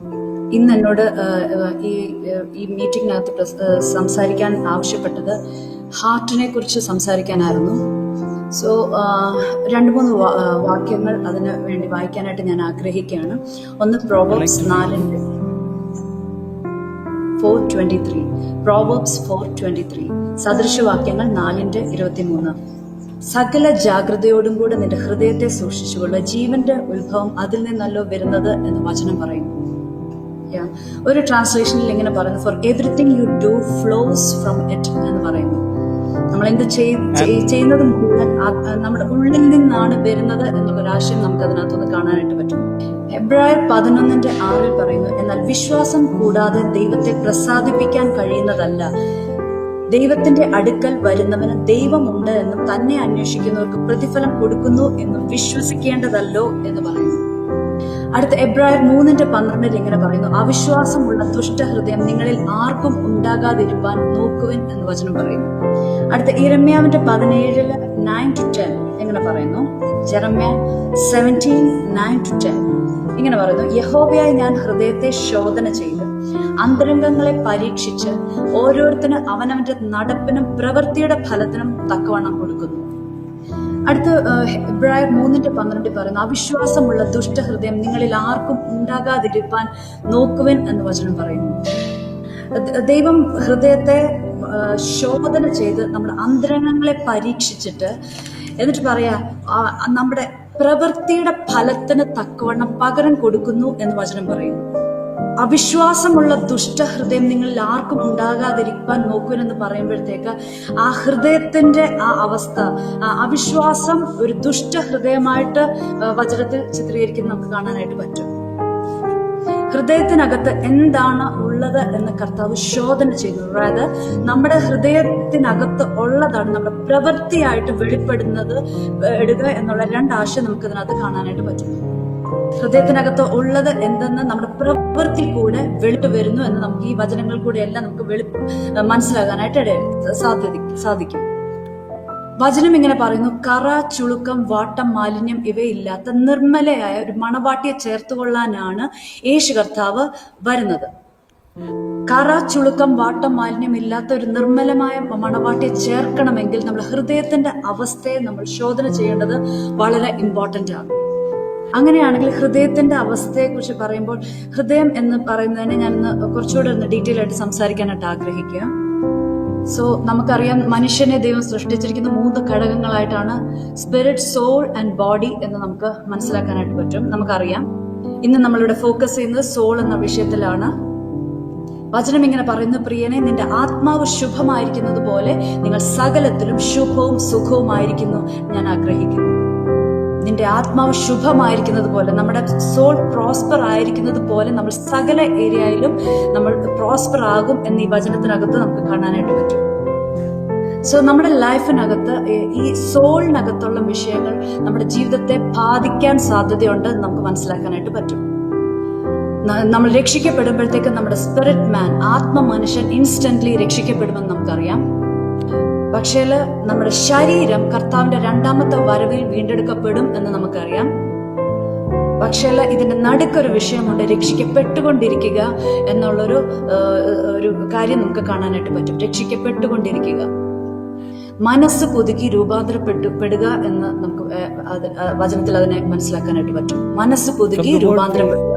ഇന്ന് എന്നോട് ഈ മീറ്റിങ്ങിനകത്ത് സംസാരിക്കാൻ ആവശ്യപ്പെട്ടത് ഹാർട്ടിനെ കുറിച്ച് സംസാരിക്കാനായിരുന്നു. സോ 2-3 വാക്യങ്ങൾ അതിന് വേണ്ടി വായിക്കാനായിട്ട് ഞാൻ ആഗ്രഹിക്കുകയാണ്. ഒന്ന് പ്രോവേർബ്സ് 4:23. പ്രോവേർബ്സ് 4:23 സദൃശവാക്യങ്ങൾ 4:23. സകല ജാഗ്രതയോടും കൂടെ നിന്റെ ഹൃദയത്തെ സൂക്ഷിച്ചുകൊള്ള ജീവന്റെ ഉത്ഭവം അതിൽ നിന്നല്ലോ വരുന്നത് എന്ന് വചനം പറയുന്നു. ഒരു ട്രാൻസ്ലേഷനിൽ ഇങ്ങനെ പറയുന്നു, for everything you do flows from it എന്ന് പറയുന്നു. നമ്മൾ എന്ത് ചെയ്യുന്നത് മുഴുവൻ നമ്മുടെ ഉള്ളിൽ നിന്നാണ് വരുന്നത് എന്നുള്ളൊരു ആശയം നമുക്ക് അതിനകത്തുനിന്ന് കാണാനായിട്ട് പറ്റും. എബ്രായർ 11:6 പറയുന്നു, എന്നാൽ വിശ്വാസം കൂടാതെ ദൈവത്തെ പ്രസാദിപ്പിക്കാൻ കഴിയുന്നതല്ല. ദൈവത്തിന്റെ അടുക്കൽ വരുന്നവന് ദൈവമുണ്ട് എന്നും തന്നെ അന്വേഷിക്കുന്നവർക്ക് പ്രതിഫലം കൊടുക്കുന്നു എന്നും വിശ്വസിക്കേണ്ടതല്ലോ എന്ന് പറയുന്നു. അടുത്ത എബ്രായർ 3:12 ഇങ്ങനെ പറയുന്നു, അവിശ്വാസമുള്ള ദുഷ്ടഹൃദയം നിങ്ങളിൽ ആർക്കും ഉണ്ടാകാതിരിക്കാൻ നോക്കുവിൻ എന്ന് വചനം പറയുന്നു. അടുത്ത യിരെമ്യാവിന്റെ 17:9-10 ഇങ്ങനെ പറയുന്നു, ജെറമ്യ 17:9-10 ഇങ്ങനെ പറയുന്നു, യഹോവയായി ഞാൻ ഹൃദയത്തെ ശോധന ചെയ്ത് അന്തരംഗങ്ങളെ പരീക്ഷിച്ച് ഓരോരുത്തന് അവനവന്റെ നടപ്പിനും പ്രവൃത്തിയുടെ ഫലത്തിനും തക്കവണ്ണം കൊടുക്കുന്നു. അടുത്ത് എബ്രായർ 3:12 പറയുന്നു, അവിശ്വാസമുള്ള ദുഷ്ടഹൃദയം നിങ്ങളിൽ ആർക്കും ഉണ്ടാകാതിരിക്കാൻ നോക്കുവൻ എന്ന് വചനം പറയുന്നു. ദൈവം ഹൃദയത്തെ ശോധന ചെയ്ത് നമ്മുടെ അന്തരംഗങ്ങളെ പരീക്ഷിച്ചിട്ട് എന്നിട്ട് പറയാ നമ്മുടെ പ്രവൃത്തിയുടെ ഫലത്തിന് തക്കവണ്ണം പകരം കൊടുക്കുന്നു എന്ന് വചനം പറയുന്നു. അവിശ്വാസമുള്ള ദുഷ്ടഹൃദയം നിങ്ങളിൽ ആർക്കും ഉണ്ടാകാതിരിക്കാൻ നോക്കുവെന്ന് പറയുമ്പോഴത്തേക്ക് ആ ഹൃദയത്തിന്റെ ആ അവസ്ഥ, അവിശ്വാസം ഒരു ദുഷ്ടഹൃദയമായിട്ട് വചനത്തിൽ ചിത്രീകരിക്കുന്നത് നമുക്ക് കാണാനായിട്ട് പറ്റും. ഹൃദയത്തിനകത്ത് എന്താണ് ഉള്ളത് എന്ന് കർത്താവ് ശോധന ചെയ്തു. അതായത് നമ്മുടെ ഹൃദയത്തിനകത്ത് ഉള്ളതാണ് നമ്മുടെ പ്രവൃത്തിയായിട്ട് വെളിപ്പെടുന്നത് എടുക്കുക എന്നുള്ള 2 ആശയം നമുക്ക് ഇതിനകത്ത് കാണാനായിട്ട് പറ്റും. ഹൃദയത്തിനകത്ത് ഉള്ളത് എന്തെന്ന് നമ്മുടെ പ്രവൃത്തി കൂടെ വെളിട്ട് വരുന്നു എന്ന് നമുക്ക് ഈ വചനങ്ങൾ കൂടെ എല്ലാം നമുക്ക് മനസ്സിലാകാനായിട്ട് സാധിക്കും. വചനം ഇങ്ങനെ പറയുന്നു, കറ, ചുളുക്കം, വാട്ടം, മാലിന്യം ഇവയില്ലാത്ത നിർമ്മലയായ ഒരു മണവാട്ടിയെ ചേർത്തുകൊള്ളാനാണ് യേശു കർത്താവ് വരുന്നത്. കറ, ചുളുക്കം, വാട്ടം, മാലിന്യം ഇല്ലാത്ത ഒരു നിർമ്മലമായ മണവാട്ടിയെ ചേർക്കണമെങ്കിൽ നമ്മുടെ ഹൃദയത്തിന്റെ അവസ്ഥയെ നമ്മൾ ശോധന ചെയ്യേണ്ടത് വളരെ ഇമ്പോർട്ടന്റ് ആണ്. അങ്ങനെയാണെങ്കിൽ ഹൃദയത്തിന്റെ അവസ്ഥയെ കുറിച്ച് പറയുമ്പോൾ, ഹൃദയം എന്ന് പറയുന്നതിനെ ഞാൻ കുറച്ചുകൂടെ ഡീറ്റെയിൽ ആയിട്ട് സംസാരിക്കാനായിട്ട് ആഗ്രഹിക്കുക. സോ നമുക്കറിയാം, മനുഷ്യനെ ദൈവം സൃഷ്ടിച്ചിരിക്കുന്ന 3 ഘടകങ്ങളായിട്ടാണ്, സ്പിരിറ്റ്, സോൾ ആൻഡ് ബോഡി എന്ന് നമുക്ക് മനസ്സിലാക്കാനായിട്ട് പറ്റും. നമുക്കറിയാം, ഇന്ന് നമ്മളിവിടെ ഫോക്കസ് ചെയ്യുന്നത് സോൾ എന്ന വിഷയത്തിലാണ്. വചനം ഇങ്ങനെ പറയുന്നു, പ്രിയനെ, നിന്റെ ആത്മാവ് ശുഭമായിരിക്കുന്നത് പോലെ നിങ്ങൾ സകലത്തിലും ശുഭവും സുഖവുമായിരിക്കുന്നു ഞാൻ ആഗ്രഹിക്കുന്നു. നിന്റെ ആത്മാവ് ശുഭമായിരിക്കുന്നത് പോലെ, നമ്മുടെ സോൾ പ്രോസ്പർ ആയിരിക്കുന്നത് പോലെ നമ്മൾ സകല ഏരിയയിലും നമ്മൾ പ്രോസ്പർ ആകും എന്ന് ഈ വചനത്തിനകത്ത് നമുക്ക് കാണാനായിട്ട് പറ്റും. സോ നമ്മുടെ ലൈഫിനകത്ത് ഈ സോളിനകത്തുള്ള വിഷയങ്ങൾ നമ്മുടെ ജീവിതത്തെ ബാധിക്കാൻ സാധ്യതയുണ്ട് നമുക്ക് മനസ്സിലാക്കാനായിട്ട് പറ്റും. നമ്മൾ രക്ഷിക്കപ്പെടുമ്പോഴത്തേക്ക് നമ്മുടെ സ്പിരിറ്റ് മാൻ, ആത്മ മനുഷ്യൻ ഇൻസ്റ്റന്റ്ലി രക്ഷിക്കപ്പെടുമെന്ന് നമുക്കറിയാം. പക്ഷേ നമ്മുടെ ശരീരം കർത്താവിന്റെ 2ാമത്തെ വരവിൽ വീണ്ടെടുക്കപ്പെടും എന്ന് നമുക്കറിയാം. പക്ഷേ ഇതിന്റെ നടുക്കൊരു വിഷയമുണ്ട്, രക്ഷിക്കപ്പെട്ടുകൊണ്ടിരിക്കുക എന്നുള്ളൊരു കാര്യം നമുക്ക് കാണാനായിട്ട് പറ്റും. രക്ഷിക്കപ്പെട്ടുകൊണ്ടിരിക്കുക, മനസ്സ് പുതുക്കി രൂപാന്തരപ്പെടുക എന്ന് നമുക്ക് വചനത്തിൽ അതിനെ മനസ്സിലാക്കാനായിട്ട് പറ്റും. മനസ്സ് പുതുക്കി രൂപാന്തരപ്പെടുക.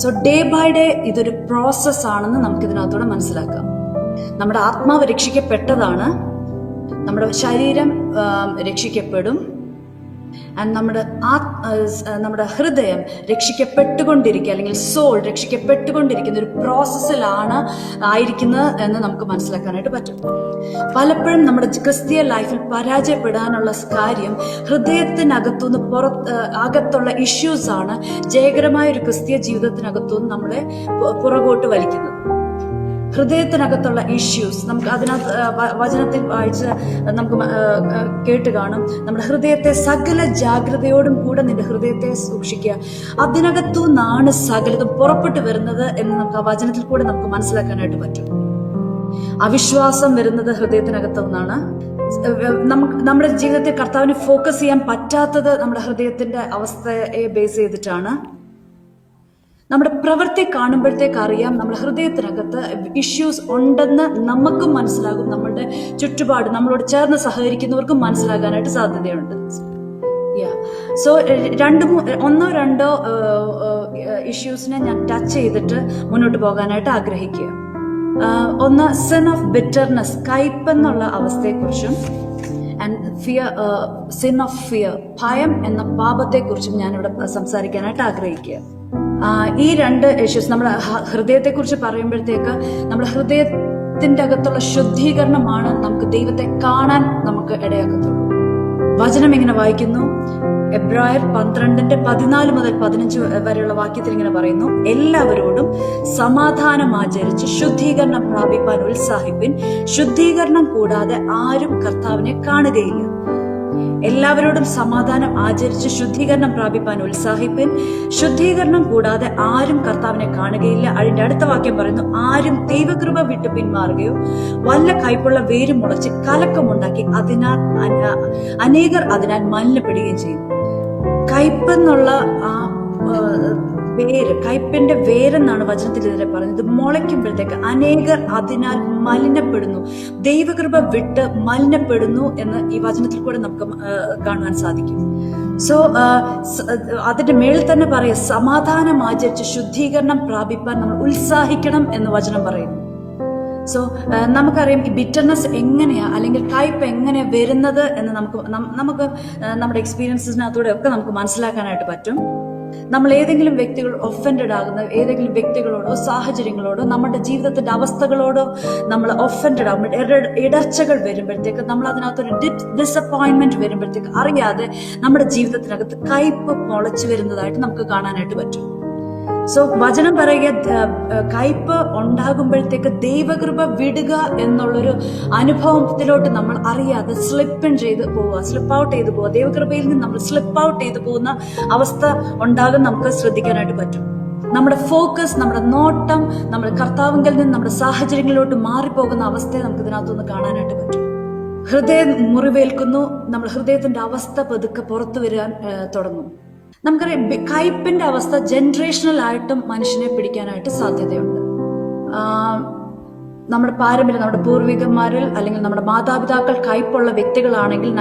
സോ ഡേ ബൈ ഡേ ഇതൊരു പ്രോസസ് ആണെന്ന് നമുക്ക് ഇതിനകത്തൂടെ മനസ്സിലാക്കാം. നമ്മുടെ ആത്മാവ് രക്ഷിക്കപ്പെട്ടതാണ്, നമ്മുടെ ശരീരം രക്ഷിക്കപ്പെടും, നമ്മുടെ ഹൃദയം രക്ഷിക്കപ്പെട്ടുകൊണ്ടിരിക്കുക, അല്ലെങ്കിൽ സോൾ രക്ഷിക്കപ്പെട്ടുകൊണ്ടിരിക്കുന്ന ഒരു പ്രോസസ്സിലാണ് ആയിരിക്കുന്നത് എന്ന് നമുക്ക് മനസ്സിലാക്കാനായിട്ട് പറ്റും. പലപ്പോഴും നമ്മുടെ ക്രിസ്തീയ ലൈഫിൽ പരാജയപ്പെടാനുള്ള കാര്യം ഹൃദയത്തിനകത്തുനിന്ന് അകത്തുള്ള ഇഷ്യൂസ് ആണ് ജയകരമായ ഒരു ക്രിസ്തീയ ജീവിതത്തിനകത്തുനിന്ന് നമ്മളെ പുറകോട്ട് വലിക്കുന്നത്. ഹൃദയത്തിനകത്തുള്ള ഇഷ്യൂസ് നമുക്ക് അതിനകത്ത് വചനത്തിൽ വായിച്ച് നമുക്ക് കേട്ട് കാണും. നമ്മുടെ ഹൃദയത്തെ സകല ജാഗ്രതയോടും കൂടെ നിന്റെ ഹൃദയത്തെ സൂക്ഷിക്കുക, അതിനകത്തുനിന്നാണ് സകലതും പുറപ്പെട്ടു വരുന്നത് എന്ന് നമുക്ക് ആ വചനത്തിൽ കൂടെ നമുക്ക് മനസ്സിലാക്കാനായിട്ട് പറ്റും. അവിശ്വാസം വരുന്നത് ഹൃദയത്തിനകത്തു നിന്നാണ്. നമ്മുടെ ജീവിതത്തിൽ കർത്താവിനെ ഫോക്കസ് ചെയ്യാൻ പറ്റാത്തത് നമ്മുടെ ഹൃദയത്തിന്റെ അവസ്ഥയെ ബേസ് ചെയ്തിട്ടാണ്. നമ്മുടെ പ്രവൃത്തി കാണുമ്പോഴത്തേക്ക് അറിയാം നമ്മുടെ ഹൃദയത്തിനകത്ത് ഇഷ്യൂസ് ഉണ്ടെന്ന് നമുക്കും മനസ്സിലാകും, നമ്മളുടെ ചുറ്റുപാട് നമ്മളോട് ചേർന്ന് സഹകരിക്കുന്നവർക്കും മനസ്സിലാകാനായിട്ട് സാധ്യതയുണ്ട്. സോ ഒന്നോ രണ്ടോ ഇഷ്യൂസിനെ ഞാൻ ടച്ച് ചെയ്തിട്ട് മുന്നോട്ട് പോകാനായിട്ട് ആഗ്രഹിക്കുക. ഒന്ന്, സിൻ ഓഫ് ബിറ്റർനെസ്, കയ്പ് എന്നുള്ള അവസ്ഥയെക്കുറിച്ചും, and fear, sin of fear, ഭയം എന്ന പാപത്തെക്കുറിച്ചും ഞാനിവിടെ സംസാരിക്കാനായിട്ട് ആഗ്രഹിക്കുക. ഈ രണ്ട് ഇഷ്യൂസ് നമ്മുടെ ഹൃദയത്തെക്കുറിച്ച് പറയുമ്പോഴത്തേക്ക് നമ്മുടെ ഹൃദയത്തിന്റെ അകത്തുള്ള ശുദ്ധീകരണമാണ് നമുക്ക് ദൈവത്തെ കാണാൻ നമുക്ക് ഇടയാക്കത്തുള്ളൂ. വചനം ഇങ്ങനെ വായിക്കുന്നു, എബ്രായർ 12:14 മുതൽ 15 വരെയുള്ള വാക്യത്തിൽ ഇങ്ങനെ പറയുന്നു, എല്ലാവരോടും സമാധാനം ആചരിച്ച് ശുദ്ധീകരണം പ്രാപിപ്പാൻ ഉത്സാഹിപ്പിൻ, ശുദ്ധീകരണം കൂടാതെ ആരും കർത്താവിനെ കാണുകയില്ല. എല്ലാവരോടും സമാധാനം ആചരിച്ച് ശുദ്ധീകരണം പ്രാപിപ്പാൻ ഉത്സാഹിപ്പിൻ, ശുദ്ധീകരണം കൂടാതെ ആരും കർത്താവിനെ കാണുകയില്ല. അതിന്റെ അടുത്ത വാക്യം പറയുന്നു, ആരും ദൈവകൃപ വിട്ട് പിന്മാറുകയോ വല്ല കയ്പുള്ള വേര് മുളച്ച് കലക്കമുണ്ടാക്കി അനേകർ അതിനാൽ മലിനപ്പെടുകയും ചെയ്യും. കയ്പെന്നുള്ള ആ വേര്, കയ്പിന്റെ വേരെന്നാണ് വചനത്തിൽ ഇതിനെ പറയുന്നത്. ഇത് മുളയ്ക്കുമ്പോഴത്തേക്ക് അനേകർ അതിനാൽ മലിനപ്പെടുന്നു, ദൈവകൃപ വിട്ട് മലിനപ്പെടുന്നു എന്ന് ഈ വചനത്തിൽ കൂടെ നമുക്ക് കാണുവാൻ സാധിക്കും. സോ അതിന്റെ മേളിൽ തന്നെ പറയാം, സമാധാനം ആചരിച്ച് ശുദ്ധീകരണം പ്രാപിപ്പാൻ നമ്മൾ ഉത്സാഹിക്കണം എന്ന് വചനം പറയുന്നു. സോ നമുക്കറിയാം ഈ ബിറ്റർനെസ് എങ്ങനെയാ അല്ലെങ്കിൽ കയ്പ് എങ്ങനെയാ വരുന്നത് എന്ന് നമുക്ക് നമ്മുടെ എക്സ്പീരിയൻസിനകത്തൂടെ ഒക്കെ നമുക്ക് മനസ്സിലാക്കാനായിട്ട് പറ്റും. നമ്മൾ ഏതെങ്കിലും വ്യക്തികൾ ഒഫൻഡഡ് ആകുന്ന ഏതെങ്കിലും വ്യക്തികളോടോ സാഹചര്യങ്ങളോടോ നമ്മുടെ ജീവിതത്തിന്റെ അവസ്ഥകളോടോ നമ്മൾ ഒഫൻഡഡ് ആകുമ്പോൾ, ഇടർച്ചകൾ വരുമ്പോഴത്തേക്ക്, നമ്മൾ അതിനകത്തൊരു ഡിസപ്പോയിന്റ്മെന്റ് വരുമ്പോഴത്തേക്ക് അറിയാതെ നമ്മുടെ ജീവിതത്തിനകത്ത് കയ്പ് മുളച്ചു വരുന്നതായിട്ട് നമുക്ക് കാണാനായിട്ട് പറ്റും. സോ വചനം പറയുക, കയ്പ് ഉണ്ടാകുമ്പോഴത്തേക്ക് ദൈവകൃപ വിടുക എന്നുള്ളൊരു അനുഭവത്തിലോട്ട് നമ്മൾ അറിയാതെ സ്ലിപ്പ് ഔട്ട് ചെയ്ത് പോവുക, ദൈവകൃപയിൽ നിന്ന് നമ്മൾ സ്ലിപ്പ് ഔട്ട് ചെയ്ത് പോകുന്ന അവസ്ഥ ഉണ്ടാകും നമുക്ക് ശ്രദ്ധിക്കാനായിട്ട് പറ്റും. നമ്മുടെ ഫോക്കസ്, നമ്മുടെ നോട്ടം, നമ്മുടെ കർത്താവിങ്കിൽ നിന്ന് നമ്മുടെ സാഹചര്യങ്ങളിലോട്ട് മാറിപ്പോകുന്ന അവസ്ഥയെ നമുക്ക് ഇതിനകത്തൊന്ന് കാണാനായിട്ട് പറ്റും. ഹൃദയം മുറിവേൽക്കുന്നു, നമ്മുടെ ഹൃദയത്തിന്റെ അവസ്ഥ പതുക്കെ പുറത്തു വരാൻ തുടങ്ങും. നമുക്കറിയാം കയ്പിന്റെ അവസ്ഥ ജനറേഷണൽ ആയിട്ടും മനുഷ്യനെ പിടിക്കാനായിട്ട് സാധ്യതയുണ്ട്. നമ്മുടെ പാരമ്പര്യം, നമ്മുടെ പൂർവികന്മാരിൽ അല്ലെങ്കിൽ നമ്മുടെ മാതാപിതാക്കൾ കയ്പുള്ള വ്യക്തികളാണെങ്കിൽ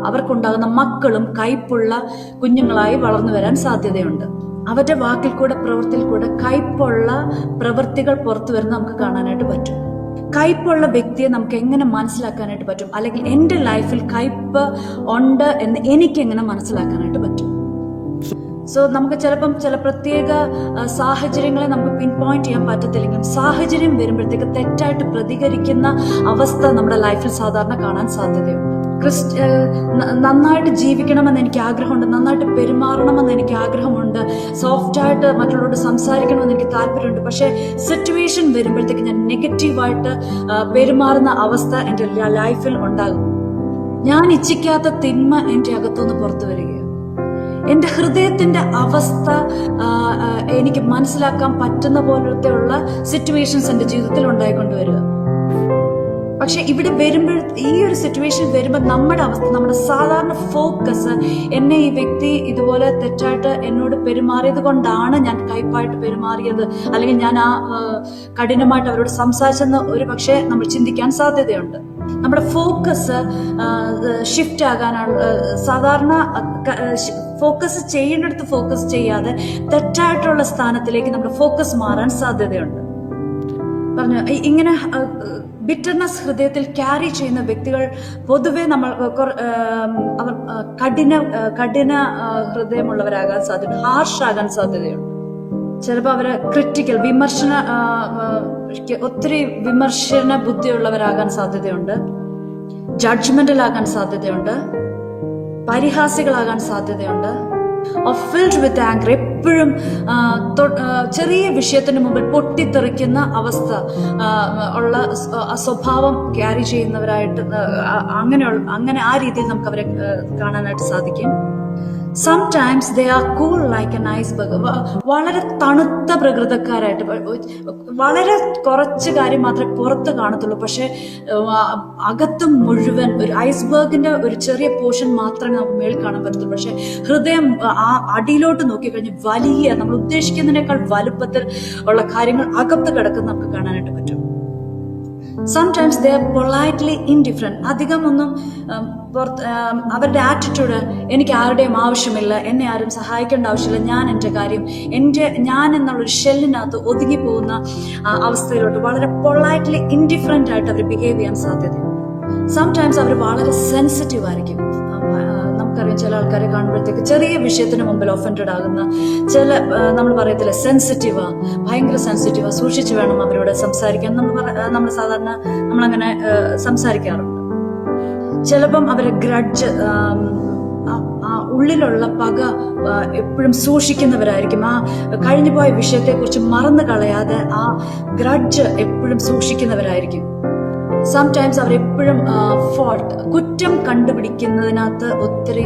അവർക്കുണ്ടാകുന്ന മക്കളും കയ്പുള്ള കുഞ്ഞുങ്ങളായി വളർന്നു വരാൻ സാധ്യതയുണ്ട്. അവരുടെ വാക്കിൽ കൂടെ പ്രവൃത്തിയിൽ കൂടെ കയ്പുള്ള പ്രവൃത്തികൾ പുറത്തു വരുന്ന നമുക്ക് കാണാനായിട്ട് പറ്റും. കയ്പുള്ള വ്യക്തിയെ നമുക്ക് എങ്ങനെ മനസ്സിലാക്കാനായിട്ട് പറ്റും, അല്ലെങ്കിൽ എന്റെ ലൈഫിൽ കയ്പ് ഉണ്ട് എന്ന് എനിക്ക് എങ്ങനെ മനസ്സിലാക്കാനായിട്ട് പറ്റും? സോ നമുക്ക് ചിലപ്പം ചില പ്രത്യേക സാഹചര്യങ്ങളെ നമുക്ക് പിൻ പോയിന്റ് ചെയ്യാൻ പറ്റത്തില്ലെങ്കിലും സാഹചര്യം വരുമ്പോഴത്തേക്ക് തെറ്റായിട്ട് പ്രതികരിക്കുന്ന അവസ്ഥ നമ്മുടെ ലൈഫിൽ സാധാരണ കാണാൻ സാധ്യതയുണ്ട്. നന്നായിട്ട് ജീവിക്കണമെന്ന് എനിക്ക് ആഗ്രഹമുണ്ട്, നന്നായിട്ട് പെരുമാറണമെന്ന് എനിക്ക് ആഗ്രഹമുണ്ട്, സോഫ്റ്റായിട്ട് മറ്റുള്ളവരോട് സംസാരിക്കണമെന്ന് എനിക്ക് താല്പര്യമുണ്ട്. പക്ഷെ സിറ്റുവേഷൻ വരുമ്പോഴത്തേക്ക് ഞാൻ നെഗറ്റീവായിട്ട് പെരുമാറുന്ന അവസ്ഥ എൻ്റെ ലൈഫിൽ ഉണ്ടാകും. ഞാൻ ഇച്ഛിക്കാത്ത തിന്മ എൻ്റെ അകത്തുനിന്ന് പുറത്തു വരികയാണ്. എന്റെ ഹൃദയത്തിന്റെ അവസ്ഥ എനിക്ക് മനസ്സിലാക്കാൻ പറ്റുന്ന പോലത്തെയുള്ള സിറ്റുവേഷൻസ് എന്റെ ജീവിതത്തിൽ ഉണ്ടായിക്കൊണ്ടുവരിക. പക്ഷെ ഇവിടെ വരുമ്പോൾ, ഈ ഒരു സിറ്റുവേഷൻ വരുമ്പോൾ നമ്മുടെ അവസ്ഥ, നമ്മുടെ സാധാരണ ഫോക്കസ്, എന്നെ ഈ വ്യക്തി ഇതുപോലെ തെറ്റായിട്ട് എന്നോട് പെരുമാറിയത് കൊണ്ടാണ് ഞാൻ കയ്പായിട്ട് പെരുമാറിയത്, അല്ലെങ്കിൽ ഞാൻ ആ കഠിനമായിട്ട് അവരോട് സംസാരിച്ചെന്ന് ഒരു പക്ഷേ നമ്മൾ ചിന്തിക്കാൻ സാധ്യതയുണ്ട്. നമ്മുടെ ഫോക്കസ് ഷിഫ്റ്റ് ആകാനാണ് സാധാരണ ഫോക്കസ് ചെയ്യേണ്ടടുത്ത് ഫോക്കസ് ചെയ്യാതെ തെറ്റായിട്ടുള്ള സ്ഥാനത്തിലേക്ക് നമ്മുടെ ഫോക്കസ് മാറാൻ സാധ്യതയുണ്ട്. പറഞ്ഞു ഇങ്ങനെ ബിറ്റർനെസ് ഹൃദയത്തിൽ ക്യാരി ചെയ്യുന്ന വ്യക്തികൾ പൊതുവെ അവർ കഠിന ഹൃദയമുള്ളവരാകാൻ സാധ്യത, ഹാർഷ് ആകാൻ സാധ്യതയുണ്ട്. ചിലപ്പോൾ അവര് ക്രിറ്റിക്കൽ, ഒത്തിരി വിമർശന ബുദ്ധിയുള്ളവരാകാൻ സാധ്യതയുണ്ട്, ജഡ്ജ്മെന്റലാകാൻ സാധ്യതയുണ്ട്, പരിഹാസികളാകാൻ സാധ്യതയുണ്ട്, ഫിൽഡ് വിത്ത് ആങ്കർ, എപ്പോഴും ചെറിയ വിഷയത്തിന് മുമ്പിൽ പൊട്ടിത്തെറിക്കുന്ന അവസ്ഥ ഉള്ള സ്വഭാവം ക്യാരി ചെയ്യുന്നവരായിട്ട് അങ്ങനെ ആ രീതിയിൽ നമുക്ക് അവരെ കാണാനായിട്ട് സാധിക്കും. Sometimes they are cool like an iceberg. വളരെ തണുത്ത പ്രകൃതക്കാരായിട്ട് വളരെ കുറച്ച് കാര്യം മാത്രമേ പുറത്ത് കാണത്തുള്ളൂ, പക്ഷെ അകത്തും മുഴുവൻ ഒരു ഐസ്ബർഗിന്റെ ഒരു ചെറിയ പോർഷൻ മാത്രമേ നമുക്ക് മേളിൽ കാണാൻ പറ്റത്തുള്ളൂ. പക്ഷെ ഹൃദയം ആ അടിയിലോട്ട് നോക്കിക്കഴിഞ്ഞാൽ വലിയ, നമ്മൾ ഉദ്ദേശിക്കുന്നതിനേക്കാൾ വലുപ്പത്തിൽ ഉള്ള കാര്യങ്ങൾ അകത്ത് കിടക്കുന്ന നമുക്ക് കാണാനായിട്ട് പറ്റും. Sometimes they are politely indifferent. അധികം ഒന്നും അവരുടെ ആറ്റിറ്റ്യൂഡ്, എനിക്ക് ആരുടെയും ആവശ്യമില്ല, എന്നെ ആരും സഹായിക്കേണ്ട ആവശ്യമില്ല, ഞാൻ എൻ്റെ കാര്യം, ഞാൻ എന്നുള്ളൊരു ഷെല്ലിനകത്ത് ഒതുങ്ങി പോകുന്ന അവസ്ഥയിലോട്ട് വളരെ പൊളൈറ്റ്ലി ഇൻഡിഫറെന്റ് ആയിട്ട് അവർ ബിഹേവ് ചെയ്യാൻ സാധ്യതയുണ്ട്. സംടൈംസ് അവർ വളരെ സെൻസിറ്റീവ് ആയിരിക്കും. നമുക്കറിയാം, ചില ആൾക്കാരെ കാണുമ്പോഴത്തേക്ക് ചെറിയ വിഷയത്തിന് മുമ്പിൽ ഒഫൻഡഡ് ആകുന്ന, നമ്മൾ പറയത്തില്ല സെൻസിറ്റീവാ, ഭയങ്കര സെൻസിറ്റീവാ, സൂക്ഷിച്ചു വേണം അവരോട് സംസാരിക്കാൻ. നമ്മൾ സാധാരണ നമ്മളങ്ങനെ സംസാരിക്കാറുണ്ട്. ചിലപ്പം അവരെ ഗ്രഡ്ജ്, ഉള്ളിലുള്ള പക എപ്പോഴും സൂക്ഷിക്കുന്നവരായിരിക്കും. ആ കഴിഞ്ഞുപോയ വിഷയത്തെക്കുറിച്ച് മറന്നു കളയാതെ ആ ഗ്രഡ്ജ് എപ്പോഴും സൂക്ഷിക്കുന്നവരായിരിക്കും. സംടൈംസ് അവരെപ്പോഴും ഫോൾട്ട്, കുറ്റം കണ്ടുപിടിക്കുന്നതിനകത്ത് ഒത്തിരി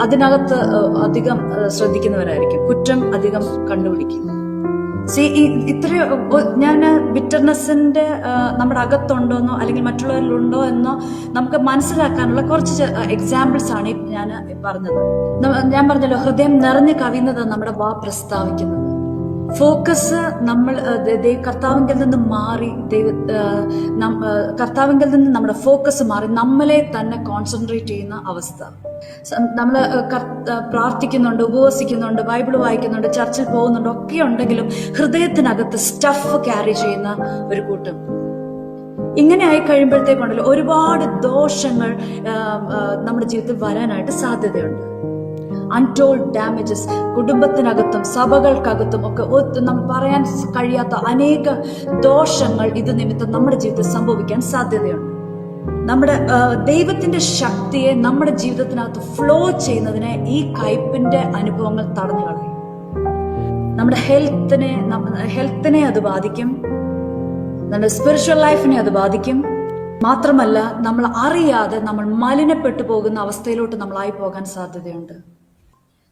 അതിനകത്ത് അധികം ശ്രദ്ധിക്കുന്നവരായിരിക്കും. കുറ്റം അധികം കണ്ടുപിടിക്കും. ഇത്രയോ ഞാൻ ബിറ്റർനെസ്സിന്റെ നമ്മുടെ അകത്തുണ്ടോന്നോ അല്ലെങ്കിൽ മറ്റുള്ളവരിലുണ്ടോ എന്നോ നമുക്ക് മനസ്സിലാക്കാനുള്ള കുറച്ച് എക്സാമ്പിൾസ് ആണ് ഞാൻ പറഞ്ഞത്. ഞാൻ പറഞ്ഞല്ലോ, ഹൃദയം നിറഞ്ഞു കവിയുന്നത് നമ്മുടെ വാ പ്രസ്താവിക്കുന്നത്. ഫോക്കസ് നമ്മൾ കർത്താവിങ്കിൽ നിന്ന് മാറി, കർത്താവിങ്കിൽ നിന്ന് നമ്മുടെ ഫോക്കസ് മാറി നമ്മളെ തന്നെ കോൺസെൻട്രേറ്റ് ചെയ്യുന്ന അവസ്ഥ. നമ്മൾ പ്രാർത്ഥിക്കുന്നുണ്ട്, ഉപവസിക്കുന്നുണ്ട്, ബൈബിൾ വായിക്കുന്നുണ്ട്, ചർച്ചിൽ പോകുന്നുണ്ട്, ഒക്കെ ഉണ്ടെങ്കിലും ഹൃദയത്തിനകത്ത് സ്റ്റഫ് ക്യാരി ചെയ്യുന്ന ഒരു കൂട്ടം. ഇങ്ങനെ ആയി കഴിയുമ്പോഴത്തേക്കുണ്ടല്ലോ ഒരുപാട് ദോഷങ്ങൾ നമ്മുടെ ജീവിതത്തിൽ വരാനായിട്ട് സാധ്യതയുണ്ട്. അൺടോൾഡ് ഡാമേജസ്, കുടുംബത്തിനകത്തും സഭകൾക്കകത്തും ഒക്കെ നമുക്ക് പറയാൻ കഴിയാത്ത അനേക ദോഷങ്ങൾ ഇത് നിമിത്തം നമ്മുടെ ജീവിതത്തിൽ സംഭവിക്കാൻ സാധ്യതയുണ്ട്. നമ്മുടെ ദൈവത്തിന്റെ ശക്തിയെ നമ്മുടെ ജീവിതത്തിനകത്ത് ഫ്ലോ ചെയ്യുന്നതിനെ ഈ കയ്പിന്റെ അനുഭവങ്ങൾ തടഞ്ഞു കളയും. നമ്മുടെ ഹെൽത്തിനെ അത് ബാധിക്കും, നമ്മുടെ സ്പിരിച്വൽ ലൈഫിനെ അത് ബാധിക്കും. മാത്രമല്ല, നമ്മൾ അറിയാതെ നമ്മൾ മലിനപ്പെട്ടു പോകുന്ന അവസ്ഥയിലോട്ട് നമ്മളായി പോകാൻ സാധ്യതയുണ്ട്.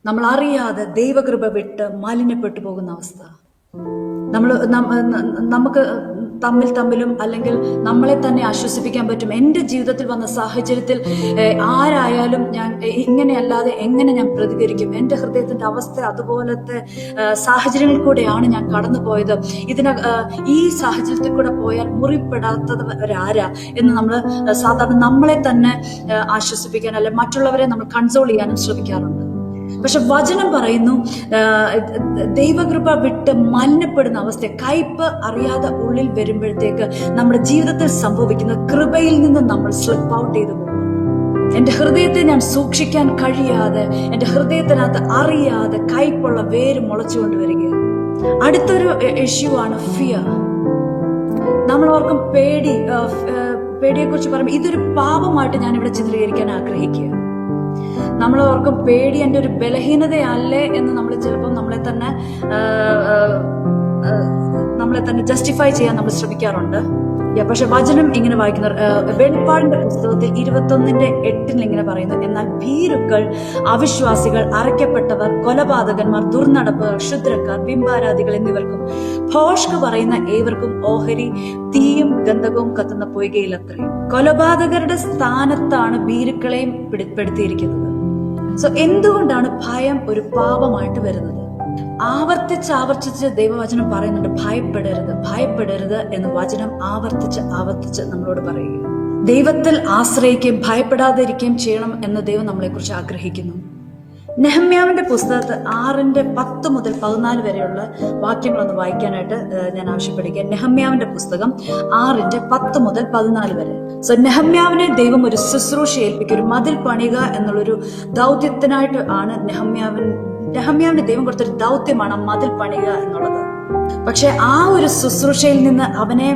നമ്മൾ അറിയാതെ ദൈവകൃപ വിട്ട് മലിനപ്പെട്ടു പോകുന്ന അവസ്ഥ. നമുക്ക് തമ്മിലും അല്ലെങ്കിൽ നമ്മളെ തന്നെ ആശ്വസിപ്പിക്കാൻ പറ്റും. എൻ്റെ ജീവിതത്തിൽ വന്ന സാഹചര്യത്തിൽ ആരായാലും ഞാൻ ഇങ്ങനെയല്ലാതെ എങ്ങനെ ഞാൻ പ്രതികരിക്കും? എൻ്റെ ഹൃദയത്തിന്റെ അവസ്ഥ അതുപോലത്തെ സാഹചര്യങ്ങളിൽ കൂടെയാണ് ഞാൻ കടന്നു പോയത്. ഈ സാഹചര്യത്തിൽ കൂടെ പോയാൽ മുറിപ്പെടാത്തവരാരാ എന്ന് നമ്മൾ സാധാരണ നമ്മളെ തന്നെ ആശ്വസിപ്പിക്കാൻ അല്ലെ മറ്റുള്ളവരെ നമ്മൾ കൺസോൾ ചെയ്യാനും ശ്രമിക്കാറുണ്ട്. പക്ഷെ വചനം പറയുന്നു, ദൈവകൃപ വിട്ട് മലിനപ്പെടുന്ന അവസ്ഥ, കയ്പ് അറിയാതെ ഉള്ളിൽ വരുമ്പോഴത്തേക്ക് നമ്മുടെ ജീവിതത്തിൽ സംഭവിക്കുന്ന കൃപയിൽ നിന്ന് നമ്മൾ സ്ലിപ്പ് ഔട്ട് ചെയ്തു പോകും. എന്റെ ഹൃദയത്തെ ഞാൻ സൂക്ഷിക്കാൻ കഴിയാതെ, എന്റെ ഹൃദയത്തിനകത്ത് അറിയാതെ കയ്പുള്ള വേര് മുളച്ചുകൊണ്ടുവരികയാണ്. അടുത്തൊരു ഇഷ്യൂ ആണ് ഫിയർ. നമ്മൾ ഓർക്കും പേടിയെ കുറിച്ച് പറയുമ്പോൾ ഇതൊരു പാപമായിട്ട് ഞാൻ ഇവിടെ ചിത്രീകരിക്കാൻ ആഗ്രഹിക്കുക. നമ്മൾ ഓർക്കും പേടി എൻ്റെ ഒരു ബലഹീനതയല്ലേ എന്ന് നമ്മൾ ചിലപ്പോൾ നമ്മളെ തന്നെ ജസ്റ്റിഫൈ ചെയ്യാൻ നമ്മൾ ശ്രമിക്കാറുണ്ട്. പക്ഷെ വചനം ഇങ്ങനെ വായിക്കുന്ന വെളിപ്പാടിന്റെ പുസ്തകത്തിൽ 21:8 ഇങ്ങനെ പറയുന്നു, എന്നാൽ ഭീരുക്കൾ, അവിശ്വാസികൾ, അറയ്ക്കപ്പെട്ടവർ, കൊലപാതകന്മാർ, ദുർനടപ്പുകൾ, ക്ഷുദ്രക്കാർ, ബിംബാരാധികൾ എന്നിവർക്കും ഭോഷ്ക് പറയുന്ന ഏവർക്കും ഓഹരി, തീയും ഗന്ധകവും കത്തുന്ന പൊയ്കയിലത്രേ. കൊലപാതകരുടെ സ്ഥാനത്താണ് ഭീരുക്കളെയും പെടുത്തിയിരിക്കുന്നത്. സോ എന്തുകൊണ്ടാണ് ഭയം ഒരു പാപമായിട്ട് വരുന്നത്? ആവർത്തിച്ച് ദൈവവചനം പറയുന്നുണ്ട്, ഭയപ്പെടരുത് എന്ന് വചനം ആവർത്തിച്ച് നമ്മളോട് പറയുക. ദൈവത്തിൽ ആശ്രയിക്കുകയും ഭയപ്പെടാതിരിക്കുകയും ചെയ്യണം എന്ന് ദൈവം നമ്മളെക്കുറിച്ച് ആഗ്രഹിക്കുന്നു. നെഹമ്യാവിന്റെ പുസ്തകത്ത് 6:10 മുതൽ 14 വരെയുള്ള വാക്യങ്ങളൊന്ന് വായിക്കാനായിട്ട് ഞാൻ ആവശ്യപ്പെടുക. നെഹമ്യാവിന്റെ പുസ്തകം 6:10 മുതൽ 14 വരെ. സോ നെഹമ്യാവിനെ ദൈവം ഒരു ശുശ്രൂഷ ഏൽപ്പിക്കുക, ഒരു മതിൽ പണിയുക എന്നുള്ളൊരു ദൗത്യത്തിനായിട്ട് ആണ് നെഹമ്യാവിന് ദൈവം കൊടുത്തൊരു ദൗത്യമാണ് മതിൽ പണിയുക എന്നുള്ളത്. പക്ഷെ ആ ഒരു ശുശ്രൂഷയിൽ നിന്ന് അവനെ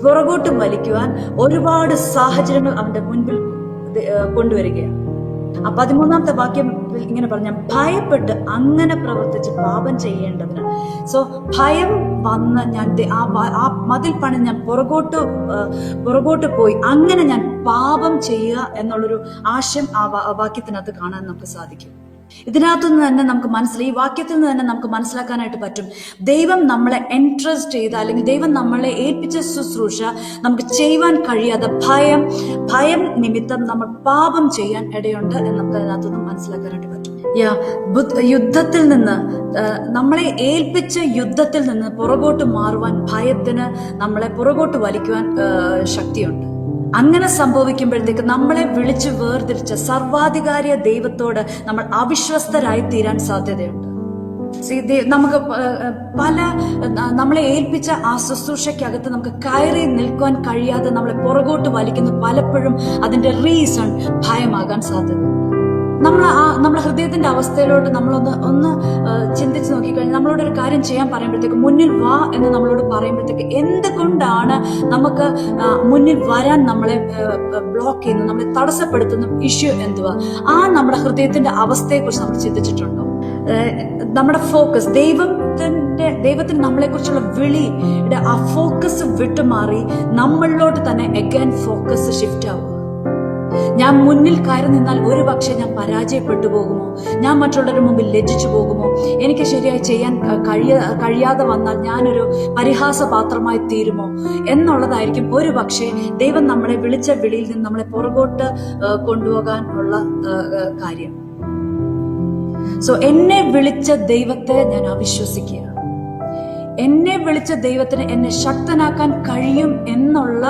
പുറകോട്ട് വലിക്കുവാൻ ഒരുപാട് സാഹചര്യങ്ങൾ അവന്റെ മുൻപിൽ കൊണ്ടുവരികയാണ്. ആ 13ാമത്തെ വാക്യം ഇങ്ങനെ പറഞ്ഞ, ഭയപ്പെട്ട് അങ്ങനെ പ്രവർത്തിച്ച് പാപം ചെയ്യേണ്ടതിന്. സോ ഭയം വന്ന് ഞാൻ ആ മതിൽ പണി ഞാൻ പുറകോട്ട് പോയി അങ്ങനെ ഞാൻ പാപം ചെയ്യുക എന്നുള്ളൊരു ആശയം ആ വാക്യത്തിനകത്ത് കാണാൻ നമുക്ക് സാധിക്കും. ഇതിനകത്തുനിന്ന് തന്നെ നമുക്ക് ഈ വാക്യത്തിൽ നിന്ന് തന്നെ നമുക്ക് മനസ്സിലാക്കാനായിട്ട് പറ്റും, ദൈവം നമ്മളെ എൻട്രസ്റ്റ് ചെയ്ത അല്ലെങ്കിൽ ദൈവം നമ്മളെ ഏൽപ്പിച്ച ശുശ്രൂഷ നമുക്ക് ചെയ്യുവാൻ കഴിയാതെ ഭയം നിമിത്തം നമ്മൾ പാപം ചെയ്യാൻ ഇടയുണ്ട് എന്ന് നമുക്ക് അതിനകത്തുനിന്ന് മനസ്സിലാക്കാനായിട്ട് പറ്റും. യുദ്ധത്തിൽ നിന്ന് നമ്മളെ ഏൽപ്പിച്ച യുദ്ധത്തിൽ നിന്ന് പുറകോട്ട് മാറുവാൻ ഭയത്തിന് നമ്മളെ പുറകോട്ട് വലിക്കുവാൻ ശക്തിയുണ്ട്. അങ്ങനെ സംഭവിക്കുമ്പോഴത്തേക്ക് നമ്മളെ വിളിച്ച് വേർതിരിച്ച സർവാധികാരിയ ദൈവത്തോട് നമ്മൾ അവിശ്വസ്തരായി തീരാൻ സാധ്യതയുണ്ട്. നമുക്ക് നമ്മളെ ഏൽപ്പിച്ച ആ ശുശ്രൂഷയ്ക്കകത്ത് നമുക്ക് കയറി നിൽക്കുവാൻ കഴിയാതെ നമ്മളെ പുറകോട്ട് വലിക്കുന്ന പലപ്പോഴും അതിന്റെ റീസൺ ഭയമാകാൻ സാധ്യതയുണ്ട്. നമ്മുടെ ഹൃദയത്തിന്റെ അവസ്ഥയിലോട്ട് നമ്മളൊന്ന് ചിന്തിച്ച് നോക്കിക്കഴിഞ്ഞാൽ നമ്മളോട് ഒരു കാര്യം ചെയ്യാൻ പറയുമ്പോഴത്തേക്ക് മുന്നിൽ വാ എന്ന് നമ്മളോട് പറയുമ്പോഴത്തേക്ക് എന്തുകൊണ്ടാണ് നമുക്ക് മുന്നിൽ വരാൻ നമ്മളെ ബ്ലോക്ക് ചെയ്യുന്നു, നമ്മളെ തടസ്സപ്പെടുത്തുന്ന ഇഷ്യൂ എന്തുവാ? നമ്മുടെ ഹൃദയത്തിന്റെ അവസ്ഥയെക്കുറിച്ച് നമ്മൾ ചിന്തിച്ചിട്ടുണ്ടോ? നമ്മുടെ ഫോക്കസ് ദൈവത്തിന് നമ്മളെ കുറിച്ചുള്ള വിളിയുടെ ആ ഫോക്കസ് വിട്ടുമാറി നമ്മളിലോട്ട് തന്നെ അഗൈൻ ഫോക്കസ് ഷിഫ്റ്റ് ആവുക. ഞാൻ മുന്നിൽ കയറി നിന്നാൽ ഒരു പക്ഷേ ഞാൻ പരാജയപ്പെട്ടു പോകുമോ? ഞാൻ മറ്റുള്ളവരുടെ മുമ്പിൽ ലജ്ജിച്ചു പോകുമോ? എനിക്ക് ശരിയായി ചെയ്യാൻ കഴിയാതെ വന്നാൽ ഞാനൊരു പരിഹാസപാത്രമായി തീരുമോ എന്നുള്ളതായിരിക്കും ഒരു പക്ഷേ ദൈവം നമ്മളെ വിളിച്ച വിളിയിൽ നിന്ന് നമ്മളെ പുറകോട്ട് കൊണ്ടുപോകാൻ ഉള്ള കാര്യം. എന്നെ വിളിച്ച ദൈവത്തെ ഞാൻ അവിശ്വസിക്കുക. എന്നെ വിളിച്ച ദൈവത്തിന് എന്നെ ശക്തനാക്കാൻ കഴിയും എന്നുള്ള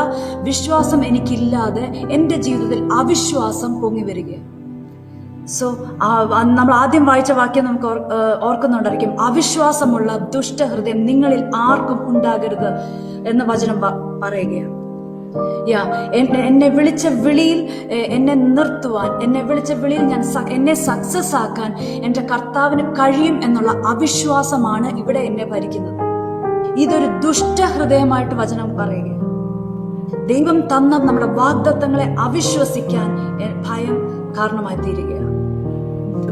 വിശ്വാസം എനിക്കില്ലാതെ എൻ്റെ ജീവിതത്തിൽ അവിശ്വാസം പൊങ്ങി വരികയാണ്. നമ്മൾ ആദ്യം വായിച്ച വാക്യം നമുക്ക് ഓർക്കുന്നുണ്ടായിരിക്കും, അവിശ്വാസമുള്ള ദുഷ്ടഹൃദയം നിങ്ങളിൽ ആർക്കും ഉണ്ടാകരുത് എന്ന വചനം പറയുകയാണ്. എന്നെ വിളിച്ച വിളിയിൽ എന്നെ നിർത്തുവാൻ, എന്നെ വിളിച്ച വിളിയിൽ എന്നെ സക്സസ് ആക്കാൻ എന്റെ കർത്താവിന് കഴിയും എന്നുള്ള അവിശ്വാസമാണ് ഇവിടെ എന്നെ ഭരിക്കുന്നത്. ഇതൊരു ദുഷ്ടഹൃദയമായിട്ട് വചനം പറയുകയാണ്. ദൈവം തന്ന നമ്മുടെ വാഗ്ദത്തങ്ങളെ അവിശ്വസിക്കാൻ ഭയം കാരണമായി തീരുകയാണ്.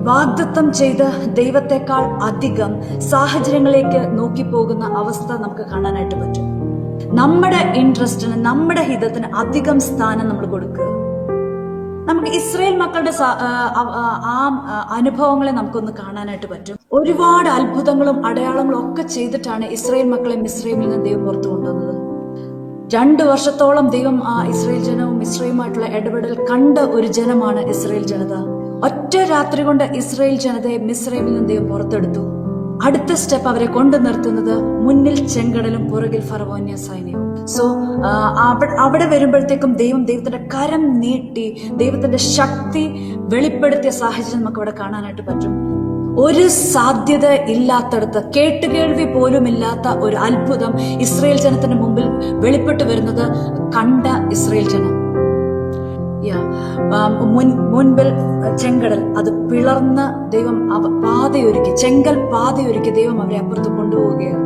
വാഗ്ദത്തം ചെയ്ത് ദൈവത്തെക്കാൾ അധികം സാഹചര്യങ്ങളിലേക്ക് നോക്കിപ്പോകുന്ന അവസ്ഥ നമുക്ക് കാണാനായിട്ട് പറ്റും. നമ്മുടെ ഇൻട്രസ്റ്റിന്, നമ്മുടെ ഹിതത്തിന് അധികം സ്ഥാനം നമ്മൾ കൊടുക്കുക. നമുക്ക് ഇസ്രായേൽ മക്കളുടെ അനുഭവങ്ങളെ നമുക്കൊന്ന് കാണാനായിട്ട് പറ്റും. ഒരുപാട് അത്ഭുതങ്ങളും അടയാളങ്ങളും ഒക്കെ ചെയ്തിട്ടാണ് ഇസ്രായേൽ മക്കളെ മിസ്രൈമിൽ നിന്ന് ദൈവം പുറത്തു കൊണ്ടുവന്നത്. 2 വർഷത്തോളം ദൈവം ഇസ്രായേൽ ജനവും മിസ്രൈമുമായിട്ടുള്ള ഇടപെടൽ കണ്ട ഒരു ജനമാണ് ഇസ്രായേൽ ജനത. ഒറ്റ രാത്രി കൊണ്ട് ഇസ്രായേൽ ജനതയെ മിസ്രൈമിൽ നിന്ന് ദൈവം പുറത്തെടുത്തു. അടുത്ത സ്റ്റെപ്പ് അവരെ കൊണ്ടു നിർത്തുന്നത് മുന്നിൽ ചെങ്കടലും പുറകിൽ ഫറവോന്യ സൈന്യവും. അവിടെ വരുമ്പോഴത്തേക്കും ദൈവത്തിന്റെ കരം നീട്ടി ദൈവത്തിന്റെ ശക്തി വെളിപ്പെടുത്തിയ സാഹചര്യം നമുക്ക് അവിടെ കാണാനായിട്ട് പറ്റും. ഒരു സാധ്യത ഇല്ലാത്തടത്ത്, കേട്ടുകേൾവി പോലും ഇല്ലാത്ത ഒരു അത്ഭുതം ഇസ്രായേൽ ജനത്തിന്റെ മുമ്പിൽ വെളിപ്പെട്ടു വരുന്നത് കണ്ട ഇസ്രായേൽ ജനം. മുൻപിൽ ചെങ്കടൽ അത് പിളർന്ന് ദൈവം ചെങ്കൽ പാതയൊരുക്കി ദൈവം അവരെ അപ്പുറത്ത് കൊണ്ടുപോവുകയാണ്.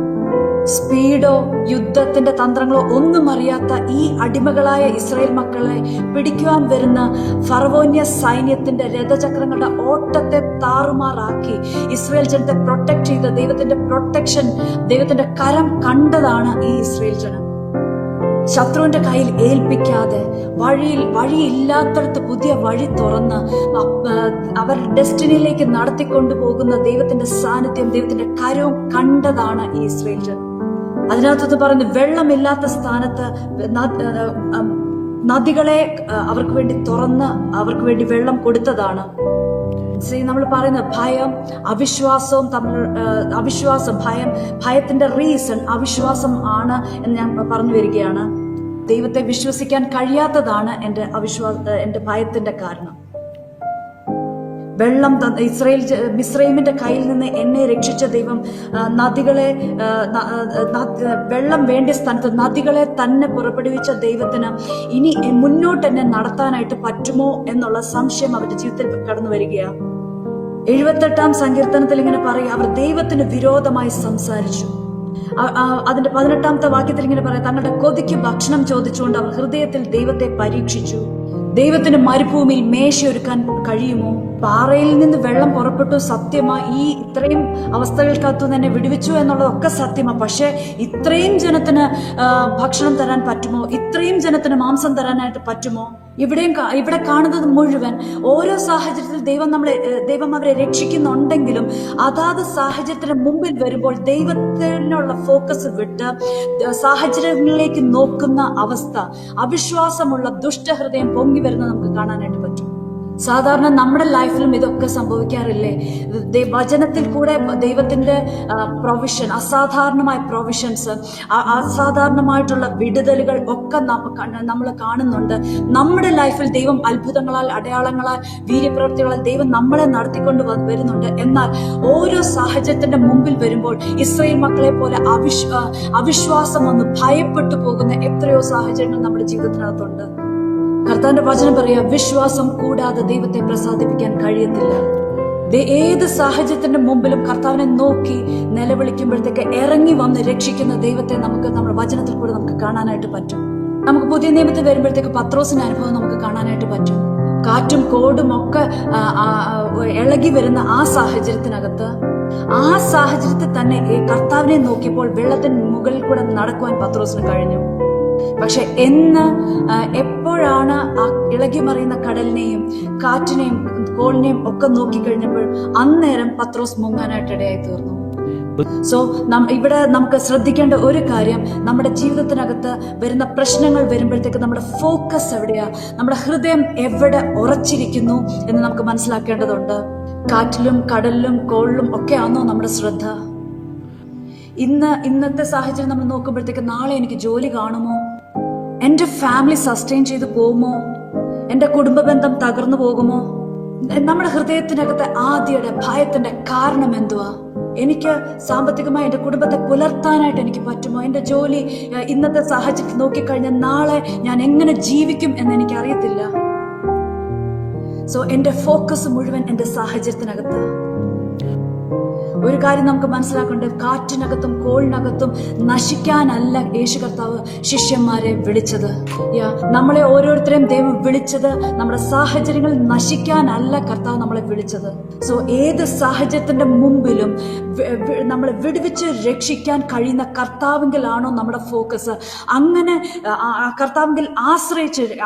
സ്പീഡോ യുദ്ധത്തിന്റെ തന്ത്രങ്ങളോ ഒന്നും അറിയാത്ത ഈ അടിമകളായ ഇസ്രായേൽ മക്കളെ പിടിക്കുവാൻ വരുന്ന ഫറവോന്യ സൈന്യത്തിന്റെ രഥചക്രങ്ങളുടെ ഓട്ടത്തെ താറുമാറാക്കി ഇസ്രായേൽ ജനത്തെ പ്രൊട്ടക്ട് ചെയ്ത ദൈവത്തിന്റെ പ്രൊട്ടക്ഷൻ, ദൈവത്തിന്റെ കരം കണ്ടതാണ് ഈ ഇസ്രായേൽ ജനം. ശത്രുവിന്റെ കയ്യിൽ ഏൽപ്പിക്കാതെ വഴിയില്ലാത്തടത്ത് പുതിയ വഴി തുറന്ന് അവർ ഡെസ്റ്റിനിയിലേക്ക് നടത്തിക്കൊണ്ടു പോകുന്ന ദൈവത്തിന്റെ സാന്നിധ്യം, ദൈവത്തിന്റെ കരവും കണ്ടതാണ് ഈ ഇസ്രായേൽ ജനം. അതിനകത്ത് പറയുന്നു, വെള്ളമില്ലാത്ത സ്ഥാനത്ത് നദികളെ അവർക്ക് വേണ്ടി തുറന്ന് അവർക്ക് വേണ്ടി വെള്ളം കൊടുത്തതാണ്. നമ്മൾ പറയുന്നത് ഭയം അവിശ്വാസവും ഭയത്തിന്റെ റീസൺ അവിശ്വാസം ആണ് എന്ന് ഞാൻ പറഞ്ഞു വരികയാണ്. ദൈവത്തെ വിശ്വസിക്കാൻ കഴിയാത്തതാണ് എന്റെ ഭയത്തിന്റെ കാരണം. മിസ്രൈമിന്റെ കയ്യിൽ നിന്ന് എന്നെ രക്ഷിച്ച ദൈവം വെള്ളം വേണ്ട സ്ഥാനത്ത് നദികളെ തന്നെ പുറപ്പെടുവിച്ച ദൈവത്തിന് ഇനി മുന്നോട്ട് എന്നെ നടത്താനായിട്ട് പറ്റുമോ എന്നുള്ള സംശയം അവരുടെ ജീവിതത്തിൽ കടന്നു വരികയാണ്. 78-ാം സങ്കീർത്തനത്തിൽ ഇങ്ങനെ പറയും, അവർ ദൈവത്തിന് വിരോധമായി സംസാരിച്ചു. അതിന്റെ 18-ാമത്തെ വാക്യത്തിൽ ഇങ്ങനെ പറയാം, തങ്ങളുടെ കൊതിക്ക് ഭക്ഷണം ചോദിച്ചുകൊണ്ട് അവർ ഹൃദയത്തിൽ ദൈവത്തെ പരീക്ഷിച്ചു. ദൈവത്തിന് മരുഭൂമിയിൽ മേശയൊരുക്കാൻ കഴിയുമോ? പാറയിൽ നിന്ന് വെള്ളം പുറപ്പെട്ടു സത്യമാ, ഈ ഇത്രയും അവസ്ഥകൾക്കകത്തു തന്നെ വിടുവിച്ചു എന്നുള്ളതൊക്കെ സത്യമാ. പക്ഷെ ഇത്രയും ജനത്തിന് ഭക്ഷണം തരാൻ പറ്റുമോ? ഇത്രയും ജനത്തിന് മാംസം തരാനായിട്ട് പറ്റുമോ? ഇവിടെ കാണുന്നത് മുഴുവൻ ഓരോ സാഹചര്യത്തിൽ ദൈവം അവരെ രക്ഷിക്കുന്നുണ്ടെങ്കിലും അതാത് സാഹചര്യത്തിന് മുമ്പിൽ വരുമ്പോൾ ദൈവത്തിനുള്ള ഫോക്കസ് വിട്ട് സാഹചര്യങ്ങളിലേക്ക് നോക്കുന്ന അവസ്ഥ, അവിശ്വാസമുള്ള ദുഷ്ടഹൃദയം പൊങ്ങി വരുന്നത് നമുക്ക് കാണാനായിട്ട് പറ്റും. സാധാരണ നമ്മുടെ ലൈഫിലും ഇതൊക്കെ സംഭവിക്കാറില്ലേ? വചനത്തിൽ കൂടെ ദൈവത്തിന്റെ പ്രൊവിഷൻ, അസാധാരണമായ പ്രൊവിഷൻസ്, അസാധാരണമായിട്ടുള്ള വിടുതലുകൾ ഒക്കെ നമ്മൾ കാണുന്നുണ്ട്. നമ്മുടെ ലൈഫിൽ ദൈവം അത്ഭുതങ്ങളാൽ, അടയാളങ്ങളാൽ, വീര്യപ്രവൃത്തികളാൽ ദൈവം നമ്മളെ നടത്തിക്കൊണ്ട് വരുന്നുണ്ട്. എന്നാൽ ഓരോ സാഹചര്യത്തിന്റെ മുമ്പിൽ വരുമ്പോൾ ഇസ്രായേൽ മക്കളെ പോലെ അവിശ്വാസം വന്ന് ഭയപ്പെട്ടു പോകുന്ന എത്രയോ സാഹചര്യങ്ങൾ നമ്മുടെ ജീവിതത്തിനകത്തുണ്ട്. കർത്താവിന്റെ വചനം പറയാ, വിശ്വാസം കൂടാതെ ദൈവത്തെ പ്രസാദിപ്പിക്കാൻ കഴിയത്തില്ല. ഏത് സാഹചര്യത്തിന്റെ മുമ്പിലും കർത്താവിനെ നോക്കി നിലവിളിക്കുമ്പോഴത്തേക്ക് ഇറങ്ങി വന്ന് രക്ഷിക്കുന്ന ദൈവത്തെ നമ്മുടെ വചനത്തിൽ കൂടെ നമുക്ക് കാണാനായിട്ട് പറ്റും. നമുക്ക് പുതിയ നിയമത്തിൽ വരുമ്പോഴത്തേക്ക് പത്രോസിന്റെ അനുഭവം നമുക്ക് കാണാനായിട്ട് പറ്റും. കാറ്റും കോടും ഒക്കെ ഇളകി വരുന്ന ആ സാഹചര്യത്തിനകത്ത്, ആ സാഹചര്യത്തിൽ തന്നെ കർത്താവിനെ നോക്കിയപ്പോൾ വെള്ളത്തിന് മുകളിൽ കൂടെ നടക്കുവാൻ പത്രോസിന് കഴിഞ്ഞു. പക്ഷെ എപ്പോഴാണ് ആ ഇളകി മറിയുന്ന കടലിനെയും കാറ്റിനെയും കോളിനെയും ഒക്കെ നോക്കിക്കഴിഞ്ഞപ്പോൾ അന്നേരം പത്രോസ് മുങ്ങാനായിട്ട് ഇടയായി തീർന്നു. സോ ഇവിടെ നമുക്ക് ശ്രദ്ധിക്കേണ്ട ഒരു കാര്യം, നമ്മുടെ ജീവിതത്തിനകത്ത് വരുന്ന പ്രശ്നങ്ങൾ വരുമ്പോഴത്തേക്ക് നമ്മുടെ ഫോക്കസ് എവിടെയാ, നമ്മുടെ ഹൃദയം എവിടെ ഉറച്ചിരിക്കുന്നു എന്ന് നമുക്ക് മനസ്സിലാക്കേണ്ടതുണ്ട്. കാറ്റിലും കടലിലും കോളിലും ഒക്കെ ആണോ നമ്മുടെ ശ്രദ്ധ? ഇന്നത്തെ സാഹചര്യം നമ്മൾ നോക്കുമ്പോഴത്തേക്ക് നാളെ എനിക്ക് ജോലി കാണുമോ? എന്റെ ഫാമിലി സസ്റ്റെയിൻ ചെയ്ത് പോകുമോ? എന്റെ കുടുംബ ബന്ധം തകർന്നു പോകുമോ? നമ്മുടെ ഹൃദയത്തിനകത്തെ ആദ്യയുടെ ഭയത്തിന്റെ കാരണം എന്തുവാ? എനിക്ക് സാമ്പത്തികമായി എന്റെ കുടുംബത്തെ പുലർത്താനായിട്ട് എനിക്ക് പറ്റുമോ? എന്റെ ജോലി ഇന്നത്തെ സാഹചര്യത്തിൽ നോക്കിക്കഴിഞ്ഞാൽ നാളെ ഞാൻ എങ്ങനെ ജീവിക്കും എന്ന് എനിക്ക് അറിയത്തില്ല. സോ എന്റെ ഫോക്കസ് മുഴുവൻ എന്റെ സാഹചര്യത്തിനകത്ത്. ഒരു കാര്യം നമുക്ക് മനസ്സിലാക്കേണ്ടത്, കാറ്റിനകത്തും കോളിനകത്തും നശിക്കാനല്ല യേശു കർത്താവ് ശിഷ്യന്മാരെ വിളിച്ചത്. നമ്മളെ ഓരോരുത്തരെയും ദൈവം വിളിച്ചത് നമ്മുടെ സാഹചര്യങ്ങൾ നശിക്കാനല്ല കർത്താവ് നമ്മളെ വിളിച്ചത്. സോ ഏത് സാഹചര്യത്തിന്റെ മുമ്പിലും നമ്മളെ വിടുവിച്ച് രക്ഷിക്കാൻ കഴിയുന്ന കർത്താവിങ്കിലാണോ നമ്മുടെ ഫോക്കസ്? അങ്ങനെ കർത്താവിങ്കിൽ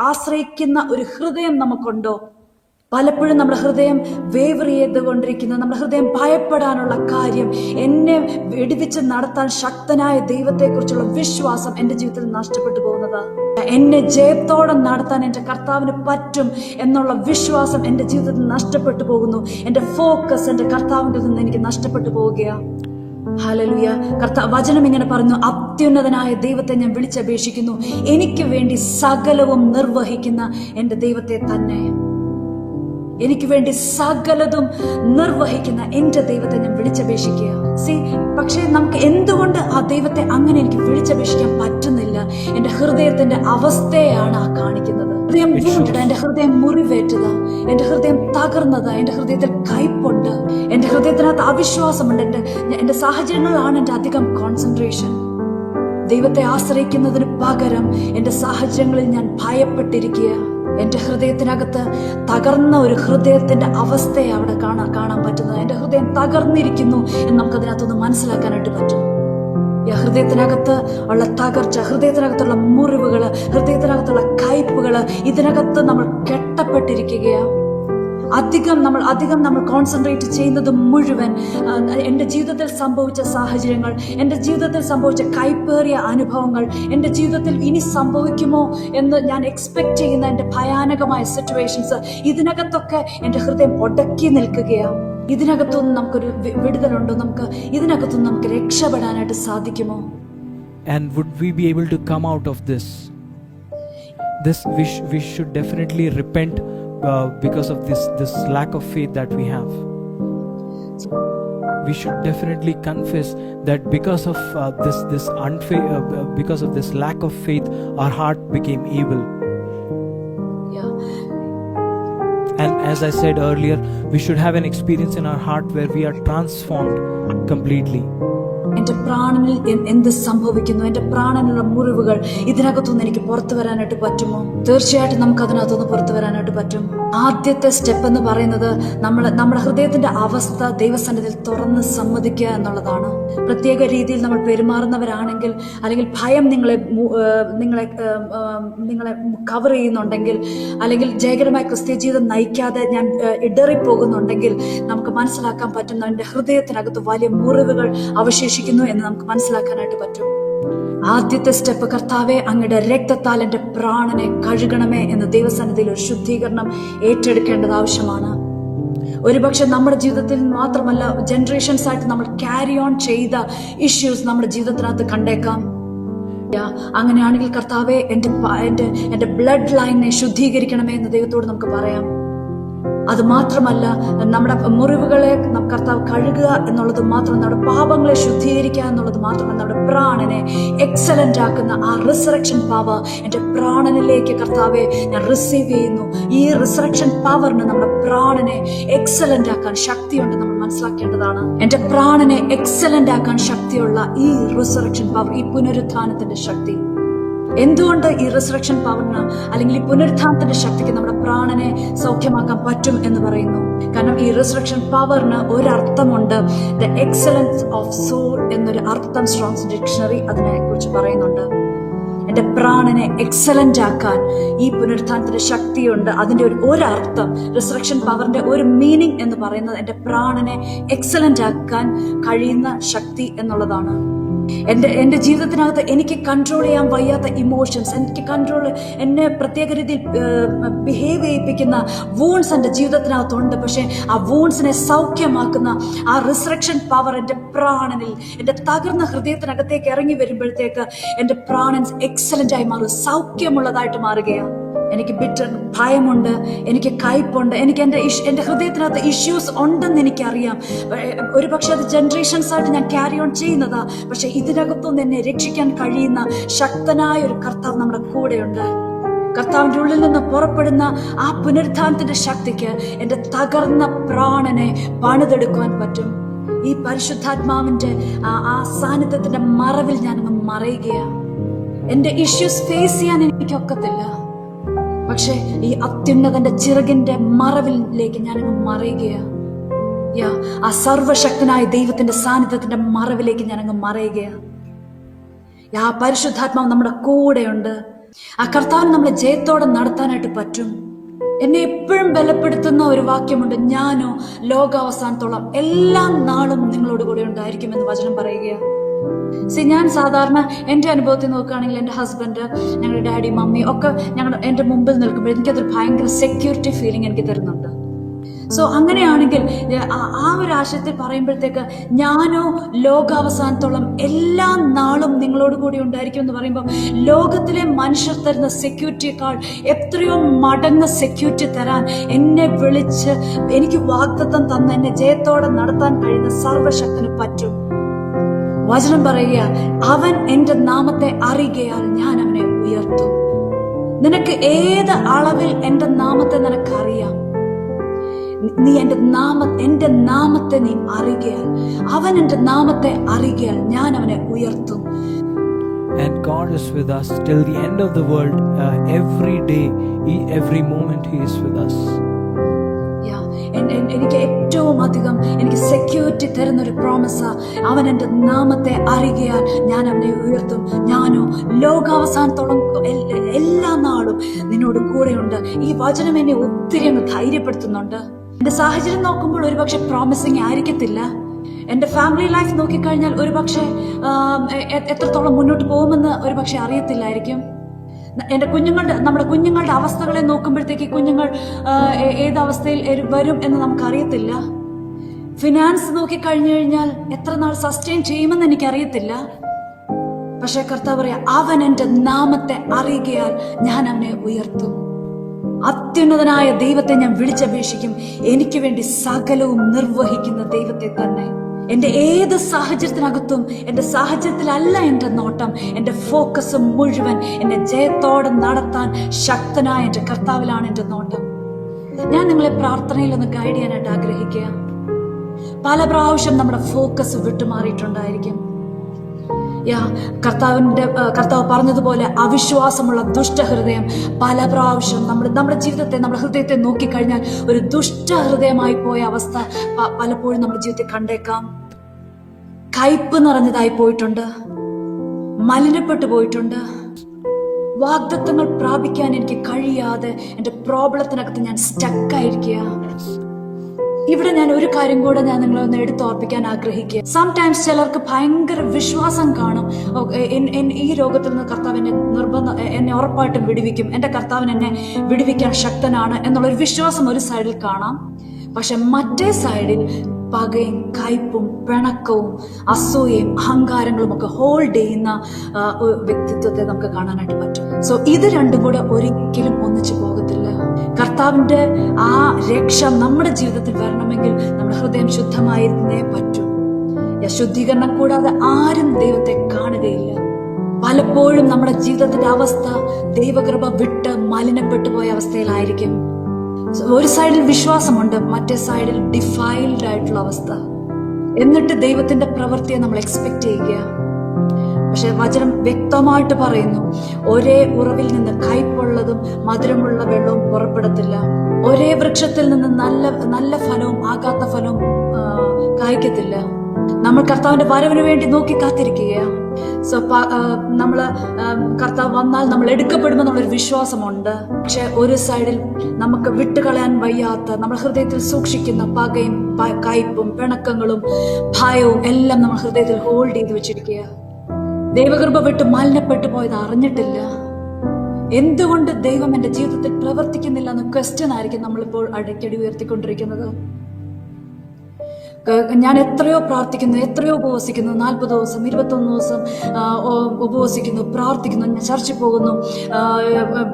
ആശ്രയിക്കുന്ന ഒരു ഹൃദയം നമുക്കുണ്ടോ? പലപ്പോഴും നമ്മുടെ ഹൃദയം വേവർ ചെയ്തുകൊണ്ടിരിക്കുന്നത്, നമ്മുടെ ഹൃദയം ഭയപ്പെടാനുള്ള കാര്യം, എന്നെ വെടിവെച്ച് നടത്താൻ ശക്തനായ ദൈവത്തെക്കുറിച്ചുള്ള വിശ്വാസം എന്റെ ജീവിതത്തിൽ നഷ്ടപ്പെട്ടു പോകുന്നത്. എന്നെ ജയത്തോടെ നടത്താൻ എന്റെ കർത്താവിന് പറ്റും എന്നുള്ള വിശ്വാസം എന്റെ ജീവിതത്തിൽ നഷ്ടപ്പെട്ടു പോകുന്നു. എന്റെ ഫോക്കസ് എന്റെ കർത്താവിന്റെ നിന്ന് എനിക്ക് നഷ്ടപ്പെട്ടു പോവുകയാണ്. ഹല്ലേലൂയ. വചനം ഇങ്ങനെ പറഞ്ഞു, അത്യുന്നതനായ ദൈവത്തെ ഞാൻ വിളിച്ചപേക്ഷിക്കുന്നു, എനിക്ക് വേണ്ടി സകലവും നിർവഹിക്കുന്ന എന്റെ ദൈവത്തെ തന്നെ. എനിക്ക് വേണ്ടി സകലതും നിർവഹിക്കുന്ന എന്റെ ദൈവത്തെ ഞാൻ വിളിച്ചപേക്ഷിക്കുക. പക്ഷെ നമുക്ക് എന്തുകൊണ്ട് ആ ദൈവത്തെ അങ്ങനെ എനിക്ക് വിളിച്ചപേക്ഷിക്കാൻ പറ്റുന്നില്ല? എന്റെ ഹൃദയത്തിന്റെ അവസ്ഥയാണ് ആ കാണിക്കുന്നത്. ഹൃദയം വീണ്ടത്, എന്റെ ഹൃദയം മുറിവേറ്റത്, എന്റെ ഹൃദയം തകർന്നത്, എന്റെ ഹൃദയത്തിൽ കയ്പുണ്ട്, എന്റെ ഹൃദയത്തിനകത്ത് അവിശ്വാസമുണ്ട്. എന്റെ സാഹചര്യങ്ങളിലാണ് എന്റെ അധികം കോൺസെൻട്രേഷൻ. ദൈവത്തെ ആശ്രയിക്കുന്നതിന് പകരം എന്റെ സാഹചര്യങ്ങളിൽ ഞാൻ ഭയപ്പെട്ടിരിക്കുക. എന്റെ ഹൃദയത്തിനകത്ത് തകർന്ന ഒരു ഹൃദയത്തിന്റെ അവസ്ഥയെ അവിടെ കാണാൻ പറ്റുന്നത്. എന്റെ ഹൃദയം തകർന്നിരിക്കുന്നു എന്ന് നമുക്കതിനകത്തൊന്ന് മനസ്സിലാക്കാനായിട്ട് പറ്റും. ഹൃദയത്തിനകത്ത് ഉള്ള തകർച്ച, ഹൃദയത്തിനകത്തുള്ള മുറിവുകള്, ഹൃദയത്തിനകത്തുള്ള കയ്പുകള്, ഇതിനകത്ത് നമ്മൾ കെട്ടപ്പെട്ടിരിക്കുകയാണ്. അധികം നമ്മൾ കോൺസെൻട്രേറ്റ് ചെയ്യുന്നത് മുഴുവൻ എൻ്റെ ജീവിതത്തിൽ സംഭവിച്ച സാഹചര്യങ്ങൾ, എൻ്റെ ജീവിതത്തിൽ സംഭവിച്ച കൈപ്പേറിയ അനുഭവങ്ങൾ, എൻ്റെ ജീവിതത്തിൽ ഇനി സംഭവിക്കുമോ എന്ന് ഞാൻ എക്സ്പെക്ട് ചെയ്യുന്ന എൻ്റെ ഭയാനകമായ സിറ്റുവേഷൻസ്, ഇതിനകത്തൊക്കെ എൻ്റെ ഹൃദയം ഒടക്കി നിൽക്കുകയാണ്. ഇതിനകത്തൊന്നും നമുക്കൊരു വിടുതലുണ്ടോ? ഇതിനകത്തൊന്നും നമുക്ക് രക്ഷപ്പെടാനായിട്ട് സാധിക്കുമോ? And would we be able to come out of this? We should definitely repent because of this lack of faith that we have. We should definitely confess that because of because of this lack of faith, our heart became evil. And as I said earlier, we should have an experience in our heart where we are transformed completely. എന്റെ പ്രാണനിൽ എന്ത് സംഭവിക്കുന്നു? എന്റെ പ്രാണനിലുള്ള മുറിവുകൾ, ഇതിനകത്തുനിന്ന് എനിക്ക് പുറത്തു വരാനായിട്ട് പറ്റുമോ? തീർച്ചയായിട്ടും നമുക്ക് അതിനകത്തുനിന്ന് പുറത്തു വരാനായിട്ട് പറ്റും. ആദ്യത്തെ സ്റ്റെപ്പ് എന്ന് പറയുന്നത് നമ്മുടെ ഹൃദയത്തിന്റെ അവസ്ഥ ദൈവസന്നിധിയിൽ തുറന്ന് സമ്മതിക്കുക എന്നുള്ളതാണ്. പ്രത്യേക രീതിയിൽ നമ്മൾ പെരുമാറുന്നവരാണെങ്കിൽ, അല്ലെങ്കിൽ ഭയം നിങ്ങളെ കവർ ചെയ്യുന്നുണ്ടെങ്കിൽ, അല്ലെങ്കിൽ ജയകരമായ ക്രിസ്ത്യ ജീവിതം നയിക്കാതെ ഞാൻ ഇടറിപ്പോകുന്നുണ്ടെങ്കിൽ, നമുക്ക് മനസ്സിലാക്കാൻ പറ്റും എൻ്റെ ഹൃദയത്തിനകത്ത് വലിയ മുറിവുകൾ അവശേഷിക്കുന്നു എന്ന് നമുക്ക് മനസ്സിലാക്കാനായിട്ട് പറ്റും. ആദ്യത്തെ സ്റ്റെപ്പ്, കർത്താവെ അങ്ങയുടെ രക്തത്താൽ എൻ്റെ പ്രാണനെ കഴുകണമേ എന്ന് ദൈവസന്നിധിയിൽ ഒരു ശുദ്ധീകരണം ഏറ്റെടുക്കേണ്ടത് ആവശ്യമാണ്. ഒരുപക്ഷെ നമ്മുടെ ജീവിതത്തിൽ മാത്രമല്ല, ജനറേഷൻസ് ആയിട്ട് നമ്മൾ ക്യാരി ഓൺ ചെയ്ത ഇഷ്യൂസ് നമ്മുടെ ജീവിതത്തിനകത്ത് കണ്ടേക്കാം. അങ്ങനെയാണെങ്കിൽ കർത്താവെ എൻ്റെ ബ്ലഡ് ലൈനെ ശുദ്ധീകരിക്കണമേ എന്ന് ദൈവത്തോട് നമുക്ക് പറയാം. അത് മാത്രമല്ല, നമ്മുടെ മുറിവുകളെ കർത്താവ് കഴുകുക എന്നുള്ളത് മാത്രം, നമ്മുടെ പാപങ്ങളെ ശുദ്ധീകരിക്കുക എന്നുള്ളത് മാത്രമല്ല, നമ്മുടെ പ്രാണനെ എക്സലന്റ് ആക്കുന്ന ആ റിസറക്ഷൻ പവർ എൻ്റെ പ്രാണനിലേക്ക് കർത്താവെ ഞാൻ റിസീവ് ചെയ്യുന്നു. ഈ റിസറക്ഷൻ പവറിന് നമ്മുടെ പ്രാണനെ എക്സലന്റ് ആക്കാൻ ശക്തിയുണ്ട്, നമ്മൾ മനസ്സിലാക്കേണ്ടതാണ്. എൻ്റെ പ്രാണനെ എക്സലന്റ് ആക്കാൻ ശക്തിയുള്ള ഈ റിസറക്ഷൻ പവർ, ഈ പുനരുത്ഥാനത്തിന്റെ ശക്തി. എന്തുകൊണ്ട് ഈ റിസറക്ഷൻ പവറിന്, അല്ലെങ്കിൽ ഈ പുനരുത്ഥാനത്തിന്റെ ശക്തിക്ക് നമ്മുടെ പ്രാണനെ സൗഖ്യമാക്കാൻ പറ്റും എന്ന് പറയുന്നു? കാരണം ഈ റിസറക്ഷൻ പവറിന് ഒരർത്ഥമുണ്ട്. ദ എക്സലൻസ് ഓഫ് സോൾ എന്നൊരു അർത്ഥം സ്ട്രോങ്സ് ഡിക്ഷണറി അതിനെ കുറിച്ച് പറയുന്നുണ്ട്. എന്റെ പ്രാണനെ എക്സലന്റ് ആക്കാൻ ഈ പുനരുത്ഥാനത്തിന്റെ ശക്തിയുണ്ട്. അതിന്റെ ഒരർത്ഥം, റിസറക്ഷൻ പവറിന്റെ ഒരു മീനിങ് എന്ന് പറയുന്നത് എന്റെ പ്രാണനെ എക്സലന്റ് ആക്കാൻ കഴിയുന്ന ശക്തി എന്നുള്ളതാണ്. എന്റെ ജീവിതത്തിനകത്ത് എനിക്ക് കൺട്രോൾ ചെയ്യാൻ വയ്യാത്ത ഇമോഷൻസ്, എന്നെ പ്രത്യേക രീതിയിൽ ബിഹേവ് ചെയ്യിപ്പിക്കുന്ന വൂൺസ് എൻ്റെ ജീവിതത്തിനകത്തുണ്ട്. പക്ഷെ ആ വൂൺസിനെ സൗഖ്യമാക്കുന്ന ആ റിസറക്ഷൻ പവർ എൻ്റെ പ്രാണനിൽ, എൻ്റെ തകർന്ന ഹൃദയത്തിനകത്തേക്ക് ഇറങ്ങി വരുമ്പോഴത്തേക്ക് എൻ്റെ പ്രാണൻ എക്സലന്റ് ആയി മാറും, സൗഖ്യമുള്ളതായിട്ട് മാറുകയാണ്. എനിക്ക് ഭയമുണ്ട്, എനിക്ക് കയ്പുണ്ട്, എനിക്ക് എൻ്റെ ഹൃദയത്തിനകത്ത് ഇഷ്യൂസ് ഉണ്ടെന്ന് എനിക്കറിയാം. ഒരു പക്ഷെ അത് ജനറേഷൻസ് ആയിട്ട് ഞാൻ ക്യാരി ഓൺ ചെയ്യുന്നതാ. പക്ഷെ ഇതിനകത്തൊന്നും എന്നെ രക്ഷിക്കാൻ കഴിയുന്ന ശക്തനായ ഒരു കർത്താവ് നമ്മുടെ കൂടെയുണ്ട്. കർത്താവിന്റെ ഉള്ളിൽ നിന്ന് പുറപ്പെടുന്ന ആ പുനരുത്ഥാനത്തിന്റെ ശക്തിക്ക് എൻ്റെ തകർന്ന പ്രാണനെ പണിതെടുക്കുവാൻ പറ്റും. ഈ പരിശുദ്ധാത്മാവിന്റെ ആ സാന്നിധ്യത്തിന്റെ മറവിൽ ഞാനങ്ങ് മറയുകയാണ്. എൻ്റെ ഇഷ്യൂസ് ഫേസ് ചെയ്യാൻ എനിക്കൊക്കത്തില്ല, പക്ഷെ ഈ അത്യുന്നതന്റെ ചിറകിന്റെ മറവിലേക്ക് ഞാനങ്ങ് മറയുകയാണ്. ആ സർവശക്തനായ ദൈവത്തിന്റെ സാന്നിധ്യത്തിന്റെ മറവിലേക്ക് ഞാനങ്ങ് മറയുകയാണ്. ആ പരിശുദ്ധാത്മാവ് നമ്മുടെ കൂടെയുണ്ട്. ആ കർത്താവിന് നമ്മളെ ജയത്തോടെ നടത്താനായിട്ട് പറ്റും. എന്നെ എപ്പോഴും ബലപ്പെടുത്തുന്ന ഒരു വാക്യമുണ്ട്, ഞാനോ ലോകാവസാനത്തോളം എല്ലാ നാളും നിങ്ങളോട് കൂടെ ഉണ്ടായിരിക്കുമെന്ന് വചനം പറയുകയാണ്. ഞാൻ സാധാരണ എൻ്റെ അനുഭവത്തിൽ നോക്കുകയാണെങ്കിൽ, എൻ്റെ ഹസ്ബൻഡ്, ഞങ്ങളുടെ ഡാഡി, മമ്മി ഒക്കെ എൻ്റെ മുമ്പിൽ നിൽക്കുമ്പോൾ എനിക്കതൊരു ഭയങ്കര സെക്യൂരിറ്റി ഫീലിംഗ് എനിക്ക് തരുന്നുണ്ട്. സോ അങ്ങനെയാണെങ്കിൽ ആ ഒരു ആശയത്തിൽ പറയുമ്പോഴത്തേക്ക് ഞാനോ ലോകാവസാനത്തോളം എല്ലാ നാളും നിങ്ങളോട് കൂടി ഉണ്ടായിരിക്കും എന്ന് പറയുമ്പോൾ, ലോകത്തിലെ മനുഷ്യർ തരുന്ന സെക്യൂരിറ്റിയേക്കാൾ എത്രയോ മടങ്ങ് സെക്യൂരിറ്റി തരാൻ എന്നെ വിളിച്ച് എനിക്ക് വാഗ്ദത്തം തന്ന എന്നെ ജയത്തോടെ നടത്താൻ കഴിയുന്ന സർവശക്തന് പറ്റും. വചനം പറയുക, അവൻ എന്റെ നാമത്തെ അറിയുകയാൽ ഞാൻ അവനെ ഉയർത്തും. നിനക്ക് ഏത് അളവിൽ എന്റെ നാമത്തെ നിനക്കറിയാം? നീ എന്റെ നാമത്തെ നീ അറിയുകയാൽ, അവൻ എന്റെ നാമത്തെ അറിയുകയാൽ ഞാൻ അവനെ ഉയർത്തും. And God is with us till the end of the world. Every day, every moment He is with us. എനിക്ക് ഏറ്റവും അധികം എനിക്ക് സെക്യൂരിറ്റി തരുന്ന ഒരു പ്രോമിസാ, അവൻ എന്റെ നാമത്തെ അറിയുകയാൽ ഞാൻ അവനെ ഉയർത്തും. ഞാനോ ലോകാവസാനത്തോളം എല്ലാ നാളും നിന്നോട് കൂടെയുണ്ട്. ഈ വചനം എന്നെ ഒത്തിരി അങ്ങ് ധൈര്യപ്പെടുത്തുന്നുണ്ട്. എന്റെ സാഹചര്യം നോക്കുമ്പോൾ ഒരുപക്ഷെ പ്രോമിസിങ് ആയിരിക്കത്തില്ല. എന്റെ ഫാമിലി ലൈഫ് നോക്കിക്കഴിഞ്ഞാൽ ഒരുപക്ഷെ എത്രത്തോളം മുന്നോട്ട് പോകുമെന്ന് ഒരുപക്ഷെ അറിയത്തില്ലായിരിക്കും. നമ്മുടെ കുഞ്ഞുങ്ങളുടെ അവസ്ഥകളെ നോക്കുമ്പോഴത്തേക്ക് കുഞ്ഞുങ്ങൾ ഏതവസ്ഥയിൽ വരും എന്ന് നമുക്കറിയത്തില്ല. ഫിനാൻസ് നോക്കിക്കഴിഞ്ഞു കഴിഞ്ഞാൽ എത്ര നാൾ സസ്റ്റെയിൻ ചെയ്യുമെന്ന് എനിക്കറിയത്തില്ല. പക്ഷെ കർത്താവ് പറയാ, അവൻ എന്റെ നാമത്തെ അറിയുകയാൽ ഞാൻ അവനെ ഉയർത്തും. അത്യുന്നതനായ ദൈവത്തെ ഞാൻ വിളിച്ചപേക്ഷിക്കും. എനിക്ക് വേണ്ടി സകലവും നിർവഹിക്കുന്ന ദൈവത്തെ തന്നെ. എന്റെ ഏത് സാഹചര്യത്തിനകത്തും, എന്റെ സാഹചര്യത്തിലല്ല എന്റെ നോട്ടം, എന്റെ ഫോക്കസ് മുഴുവൻ എന്നെ ജയത്തോടെ നടത്താൻ ശക്തനായ എന്റെ കർത്താവിലാണ് എന്റെ നോട്ടം. ഞാൻ നിങ്ങളെ പ്രാർത്ഥനയിൽ ഒന്ന് ഗൈഡ് ചെയ്യാനായിട്ട് ആഗ്രഹിക്കുക. പല പ്രാവശ്യം നമ്മുടെ ഫോക്കസ് വിട്ടുമാറിയിട്ടുണ്ടായിരിക്കും. കർത്താവ് പറഞ്ഞതുപോലെ അവിശ്വാസമുള്ള ദുഷ്ടഹൃദയം പല പ്രാവശ്യം നമ്മുടെ ജീവിതത്തെ, നമ്മുടെ ഹൃദയത്തെ നോക്കിക്കഴിഞ്ഞാൽ ഒരു ദുഷ്ടഹൃദയമായി പോയ അവസ്ഥ പലപ്പോഴും നമ്മുടെ ജീവിതത്തിൽ കണ്ടേക്കാം. കയ്പ് നിറഞ്ഞതായി പോയിട്ടുണ്ട്, മലിനപ്പെട്ടു പോയിട്ടുണ്ട്. വാഗ്ദത്തങ്ങൾ പ്രാപിക്കാൻ എനിക്ക് കഴിയാതെ എന്റെ പ്രോബ്ലത്തിനകത്ത് ഞാൻ സ്റ്റക്കായിരിക്കുക. ഇവിടെ ഞാൻ ഒരു കാര്യം കൂടെ നിങ്ങളെ ഒന്ന് എടുത്തോർപ്പിക്കാൻ ആഗ്രഹിക്കുക. സംടൈംസ് ചിലർക്ക് ഭയങ്കര വിശ്വാസം കാണും, ഈ രോഗത്തിൽ നിന്ന് കർത്താവ് എന്നെ ഉറപ്പായിട്ടും വിടുവിക്കും, എന്റെ കർത്താവിന് എന്നെ വിടുവിക്കാൻ ശക്തനാണ് എന്നുള്ളൊരു വിശ്വാസം ഒരു സൈഡിൽ കാണാം. പക്ഷെ മറ്റേ സൈഡിൽ പകയും കയ്പും പിണക്കവും അസൂയയും അഹങ്കാരങ്ങളും ഒക്കെ ഹോൾഡ് ചെയ്യുന്ന വ്യക്തിത്വത്തെ നമുക്ക് കാണാനായിട്ട് പറ്റും. സോ ഇത് രണ്ടും കൂടെ ഒരിക്കലും ഒന്നിച്ചു പോകത്തില്ല. കർത്താവിന്റെ ആ രക്ഷ നമ്മുടെ ജീവിതത്തിൽ വരണമെങ്കിൽ നമ്മുടെ ഹൃദയം ശുദ്ധമായിരുന്നേ പറ്റൂ. ശുദ്ധീകരണം കൂടാതെ ആരും ദൈവത്തെ കാണുകയില്ല. പലപ്പോഴും നമ്മുടെ ജീവിതത്തിന്റെ അവസ്ഥ ദൈവകൃപ വിട്ട് മലിനപ്പെട്ടു പോയ അവസ്ഥയിലായിരിക്കും. ഒരു സൈഡിൽ വിശ്വാസമുണ്ട്, മറ്റേ സൈഡിൽ ഡിഫൈൽഡ് ആയിട്ടുള്ള അവസ്ഥ. എന്നിട്ട് ദൈവത്തിന്റെ പ്രവൃത്തിയെ നമ്മൾ എക്സ്പെക്ട് ചെയ്യുക. പക്ഷെ വചനം വ്യക്തമായിട്ട് പറയുന്നു, ഒരേ ഉറവിൽ നിന്ന് കയ്പുള്ളതും മധുരമുള്ള വെള്ളവും പുറപ്പെടത്തില്ല. ഒരേ വൃക്ഷത്തിൽ നിന്ന് നല്ല ഫലവും ആകാത്ത ഫലവും കായ്ക്കത്തില്ല. നമ്മൾ കർത്താവിന്റെ വരവിന് വേണ്ടി നോക്കി കാത്തിരിക്കുകയാണ്. സോ കർത്താവ് വന്നാൽ നമ്മൾ എടുക്കപ്പെടുമെന്നുള്ളൊരു വിശ്വാസമുണ്ട്. പക്ഷെ ഒരു സൈഡിൽ നമുക്ക് വിട്ടുകളയാൻ വയ്യാത്ത, നമ്മുടെ ഹൃദയത്തിൽ സൂക്ഷിക്കുന്ന പകയും കയ്പും പിണക്കങ്ങളും ഭയവും എല്ലാം നമ്മൾ ഹൃദയത്തിൽ ഹോൾഡ് ചെയ്ത് വെച്ചിരിക്കുക. ദൈവകൃപ വിട്ട് മലിനപ്പെട്ടു പോയത് അറിഞ്ഞിട്ടില്ല. എന്തുകൊണ്ട് ദൈവം എന്റെ ജീവിതത്തിൽ പ്രവർത്തിക്കുന്നില്ല എന്ന ക്വസ്റ്റ്യൻ ആയിരിക്കും നമ്മളിപ്പോൾ അടിക്കടി ഉയർത്തിക്കൊണ്ടിരിക്കുന്നത്. ഞാൻ എത്രയോ പ്രാർത്ഥിക്കുന്നു, എത്രയോ ഉപവസിക്കുന്നു, 40 ദിവസം 21 ദിവസം ഉപവസിക്കുന്നു, പ്രാർത്ഥിക്കുന്നു, ഞാൻ ചർച്ചിൽ പോകുന്നു,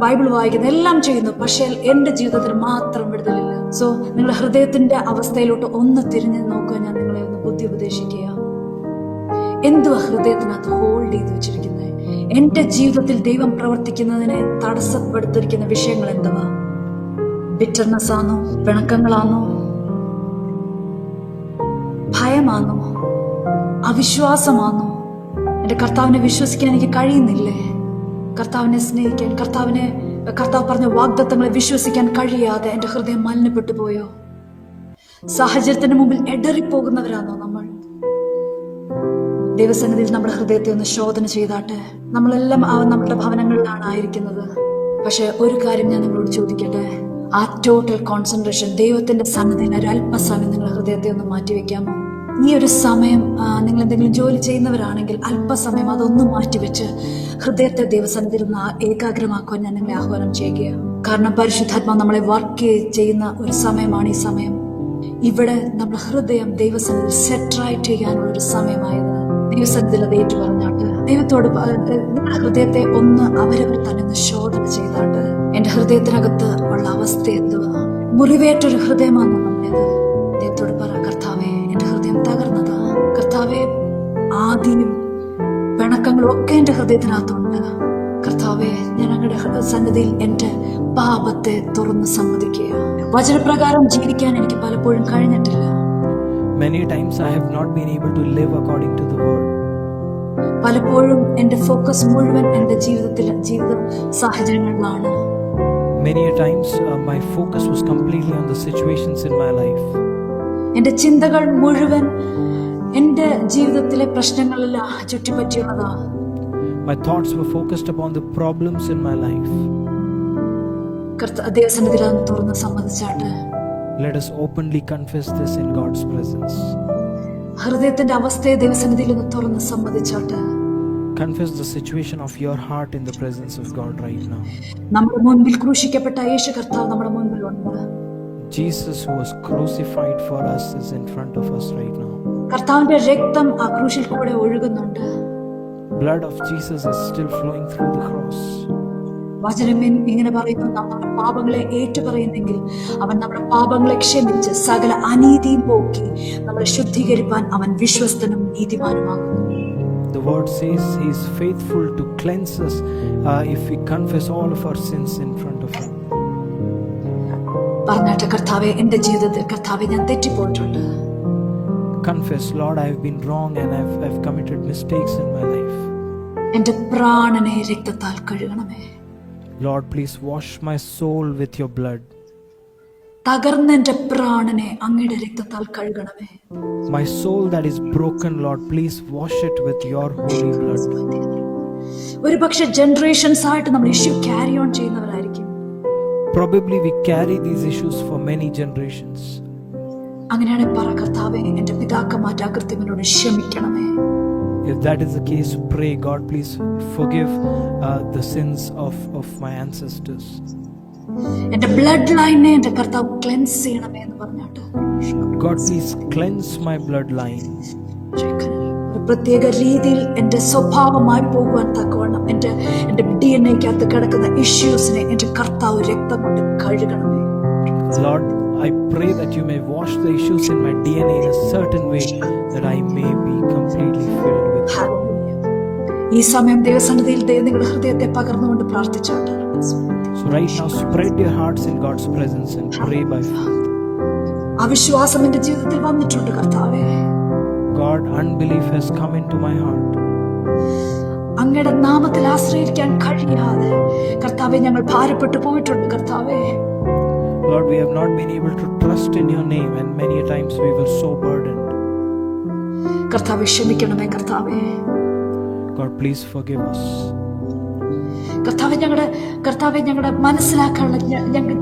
ബൈബിൾ വായിക്കുന്നു, എല്ലാം ചെയ്യുന്നു. പക്ഷേ എന്റെ ജീവിതത്തിൽ മാത്രം വിടുതലില്ല. സോ നിങ്ങളുടെ ഹൃദയത്തിന്റെ അവസ്ഥയിലോട്ട് ഒന്ന് തിരിഞ്ഞു നോക്കുക. ഞാൻ നിങ്ങളെ ഒന്ന് ബുദ്ധി ഉപദേശിക്കുക. എന്തുവാ ഹൃദയത്തിനകത്ത് ഹോൾഡ് ചെയ്ത് വെച്ചിരിക്കുന്നത്? എന്റെ ജീവിതത്തിൽ ദൈവം പ്രവർത്തിക്കുന്നതിനെ തടസ്സപ്പെടുത്തിരിക്കുന്ന വിഷയങ്ങൾ എന്തുവാ? ബിറ്റർനെസ് ആണോ? പിണക്കങ്ങളാണോ? ഭയമാണോ? അവിശ്വാസമാണോ? എന്റെ കർത്താവിനെ വിശ്വസിക്കാൻ എനിക്ക് കഴിയുന്നില്ലേ? കർത്താവിനെ സ്നേഹിക്കാൻ, കർത്താവ് പറഞ്ഞ വാഗ്ദത്തങ്ങളെ വിശ്വസിക്കാൻ കഴിയാതെ എന്റെ ഹൃദയം മലിനപ്പെട്ടു പോയോ? സാഹചര്യത്തിന് മുമ്പിൽ എടറിപ്പോകുന്നവരാണോ നമ്മൾ? ദൈവസന്നിധിയിൽ നമ്മുടെ ഹൃദയത്തെ ഒന്ന് ശോധന ചെയ്താട്ടെ. നമ്മളെല്ലാം നമ്മുടെ ഭവനങ്ങളിലാണ് ആയിരിക്കുന്നത്. പക്ഷെ ഒരു കാര്യം ഞാൻ നിങ്ങളോട് ചോദിക്കട്ടെ, ആ ടോട്ടൽ കോൺസെൻട്രേഷൻ ദൈവത്തിന്റെ സന്നിധിയിൽ ഒരു അല്പസമയം നിങ്ങളുടെ ഹൃദയത്തെ ഒന്ന് മാറ്റിവെക്കാമോ? ഈ ഒരു സമയം നിങ്ങൾ എന്തെങ്കിലും ജോലി ചെയ്യുന്നവരാണെങ്കിൽ അല്പസമയം അതൊന്നും മാറ്റിവെച്ച് ഹൃദയത്തെ ദൈവസന്നിധിയിൽ ഒന്ന് ഏകാഗ്രമാക്കുവാൻ ഞാൻ നിങ്ങളെ ആഹ്വാനം ചെയ്യുക. കാരണം പരിശുദ്ധാത്മാവ് നമ്മളെ വർക്ക് ചെയ്യുന്ന ഒരു സമയമാണ് ഈ സമയം. ഇവിടെ നമ്മുടെ ഹൃദയം ദൈവസന്നിധിയിൽ സെറ്ററൈറ്റ് ചെയ്യാനുള്ള ഒരു സമയമായത് ദൈവസന്നിധിയിൽ അത് ഏറ്റു പറഞ്ഞാട്ട് ദൈവത്തോട് നിങ്ങളുടെ ഹൃദയത്തെ ഒന്ന് അവരവർ തന്നെ ഒന്ന് ശോധന ചെയ്താട്ട്, എന്റെ ഹൃദയത്തിനകത്ത് ഉള്ള അവസ്ഥ എന്തുവാ? മുറിവേറ്റൊരു ഹൃദയമാണെന്ന് നമ്മളേത് ദൈവത്തോട് പറ. കർത്താവേ, എന്റെ ഹൃദയം തകർന്നതാ. കർത്താവേ, ആദിയും പിണക്കങ്ങളും ഒക്കെ എന്റെ ഹൃദയത്തിനകത്തുണ്ട്. കർത്താവേ, ഞാൻ അങ്ങയുടെ സന്നിധിയിൽ എന്റെ പാപത്തെ തുറന്ന് സമ്മതിക്കുക. വചനപ്രകാരം ജീവിക്കാൻ എനിക്ക് പലപ്പോഴും കഴിഞ്ഞിട്ടില്ല. Many times I have not been able to live according to the word. പലപ്പോഴും എന്റെ ഫോക്കസ് മുഴുവൻ എന്റെ ജീവിത സാഹചര്യങ്ങളിലാണ്. Many a times my focus was completely on the situations in my life. എന്റെ ചിന്തകൾ മുഴുവൻ എന്റെ ജീവിതത്തിലെ പ്രശ്നങ്ങളിൽ ചുറ്റിപ്പറ്റിയുള്ളതാ. My thoughts were focused upon the problems in my life. ദൈവസന്നിധിയിൽ തുറന്ന് സമ്മതിച്ചാട്ട് let us openly confess this in God's presence. ഹൃദയത്തിന്റെ അവസ്ഥയെ ദൈവസന്നിധിയിൽ ഒന്ന് തുറന്ന് സമ്മതിച്ചാട്ട് confess the situation of your heart in the presence of God right now. നമ്മുടെ മുൻപിൽ ക്രൂശിക്കപ്പെട്ട യേശു കർത്താവ് നമ്മുടെ മുൻപിലുണ്ട്. Jesus who was crucified for us is in front of us right now. കർത്താവിന്റെ രക്തം ആ ക്രൂശിൽ കൂടെ ഒഴുകുന്നുണ്ട്. Blood of Jesus is still flowing through the cross. വചനം ഇങ്ങനെ പറയുന്നു, നമ്മുടെ പാപങ്ങളെ ഏറ്റുപറയുന്നെങ്കിൽ അവൻ നമ്മുടെ പാപങ്ങളെ ക്ഷമിച്ച് സകല അനീതിയും പോക്കി നമ്മളെ ശുദ്ധീകരിപ്പാൻ അവൻ വിശ്വസ്തനും നീതിമാനുമാകുന്നു. The word says he is faithful to cleanse us if we confess all of our sins in front of him. പറഞ്ഞാട്ടെ, കർത്താവേ, എന്റെ ജീവിതത്തിൽ കർത്താവേ ഞാൻ തെറ്റിപ്പോയിട്ടുണ്ട്. Confess, Lord, I have been wrong and I've committed mistakes in my life. എന്റെ പ്രാണനെ രക്തത്താൽ കഴുകണമേ. Lord, please wash my soul with your blood. തകർന്ന എന്റെ പ്രാണനെ അങ്ങയുടെ രക്തത്താൽ കഴുകണമേ. My soul that is broken, Lord, please wash it with your holy blood. ഒരു പക്ഷെ ജനറേഷൻസ് ആയിട്ട് നമ്മൾ ഇഷ്യൂ ക്യാരി ഓൺ ചെയ്യുന്നവരായിരിക്കും. Probably we carry these issues for many generations. അങ്ങനെയാണെങ്കിൽ പറ, കർത്താവേ എന്റെ പിതാക്കന്മാരുടെ അകൃത്യങ്ങളോട് ക്ഷമിക്കണമേ. If that is the case, pray, God, please forgive the sins of my ancestors. എന്റെ ബ്ലഡ് ലൈനെ എന്റെ കർത്താവ് ക്ലെൻസ് ചെയ്യണമേ എന്ന് പറഞ്ഞാട്ട് God, please cleanse my bloodline. ഒരു പ്രത്യേക രീതിയിൽ എന്റെ സ്വഭാവമായി പോകുവാൻ തക്കവണ്ണം എന്റെ DNA-ക്കകത്ത് കിടക്കുന്ന ഇഷ്യൂസിനെ എന്റെ കർത്താവ് രക്തം കൊണ്ട് കഴുകണമേ. Lord, I pray that you may wash the issues in my DNA in a certain way that I may be completely filled with you. ഈ സമയം ദൈവസന്നിധിയിൽ നിങ്ങളുടെ ഹൃദയത്തെ പകർന്നുകൊണ്ട് പ്രാർത്ഥിച്ചാട്ട്. So right now, spread your hearts in God's presence and pray by faith. അവിശ്വാസം എന്റെ ജീവിതത്തിൽ വന്നിട്ടുണ്ട് കർത്താവേ. God, unbelief has come into my heart. അങ്ങയുടെ നാമത്തിൽ ആശ്രയിക്കാൻ കഴിയാതെ കർത്താവേ ഞങ്ങൾ ഭാരപ്പെട്ടു പോയിട്ടുണ്ട് കർത്താവേ. Lord, we have not been able to trust in your name, and many times we were so burdened. കർത്താവേ ക്ഷമിക്കണമേ കർത്താവേ. God, please forgive us. കർത്താവെ ഞങ്ങളുടെ മനസ്സിലാക്കാനുള്ള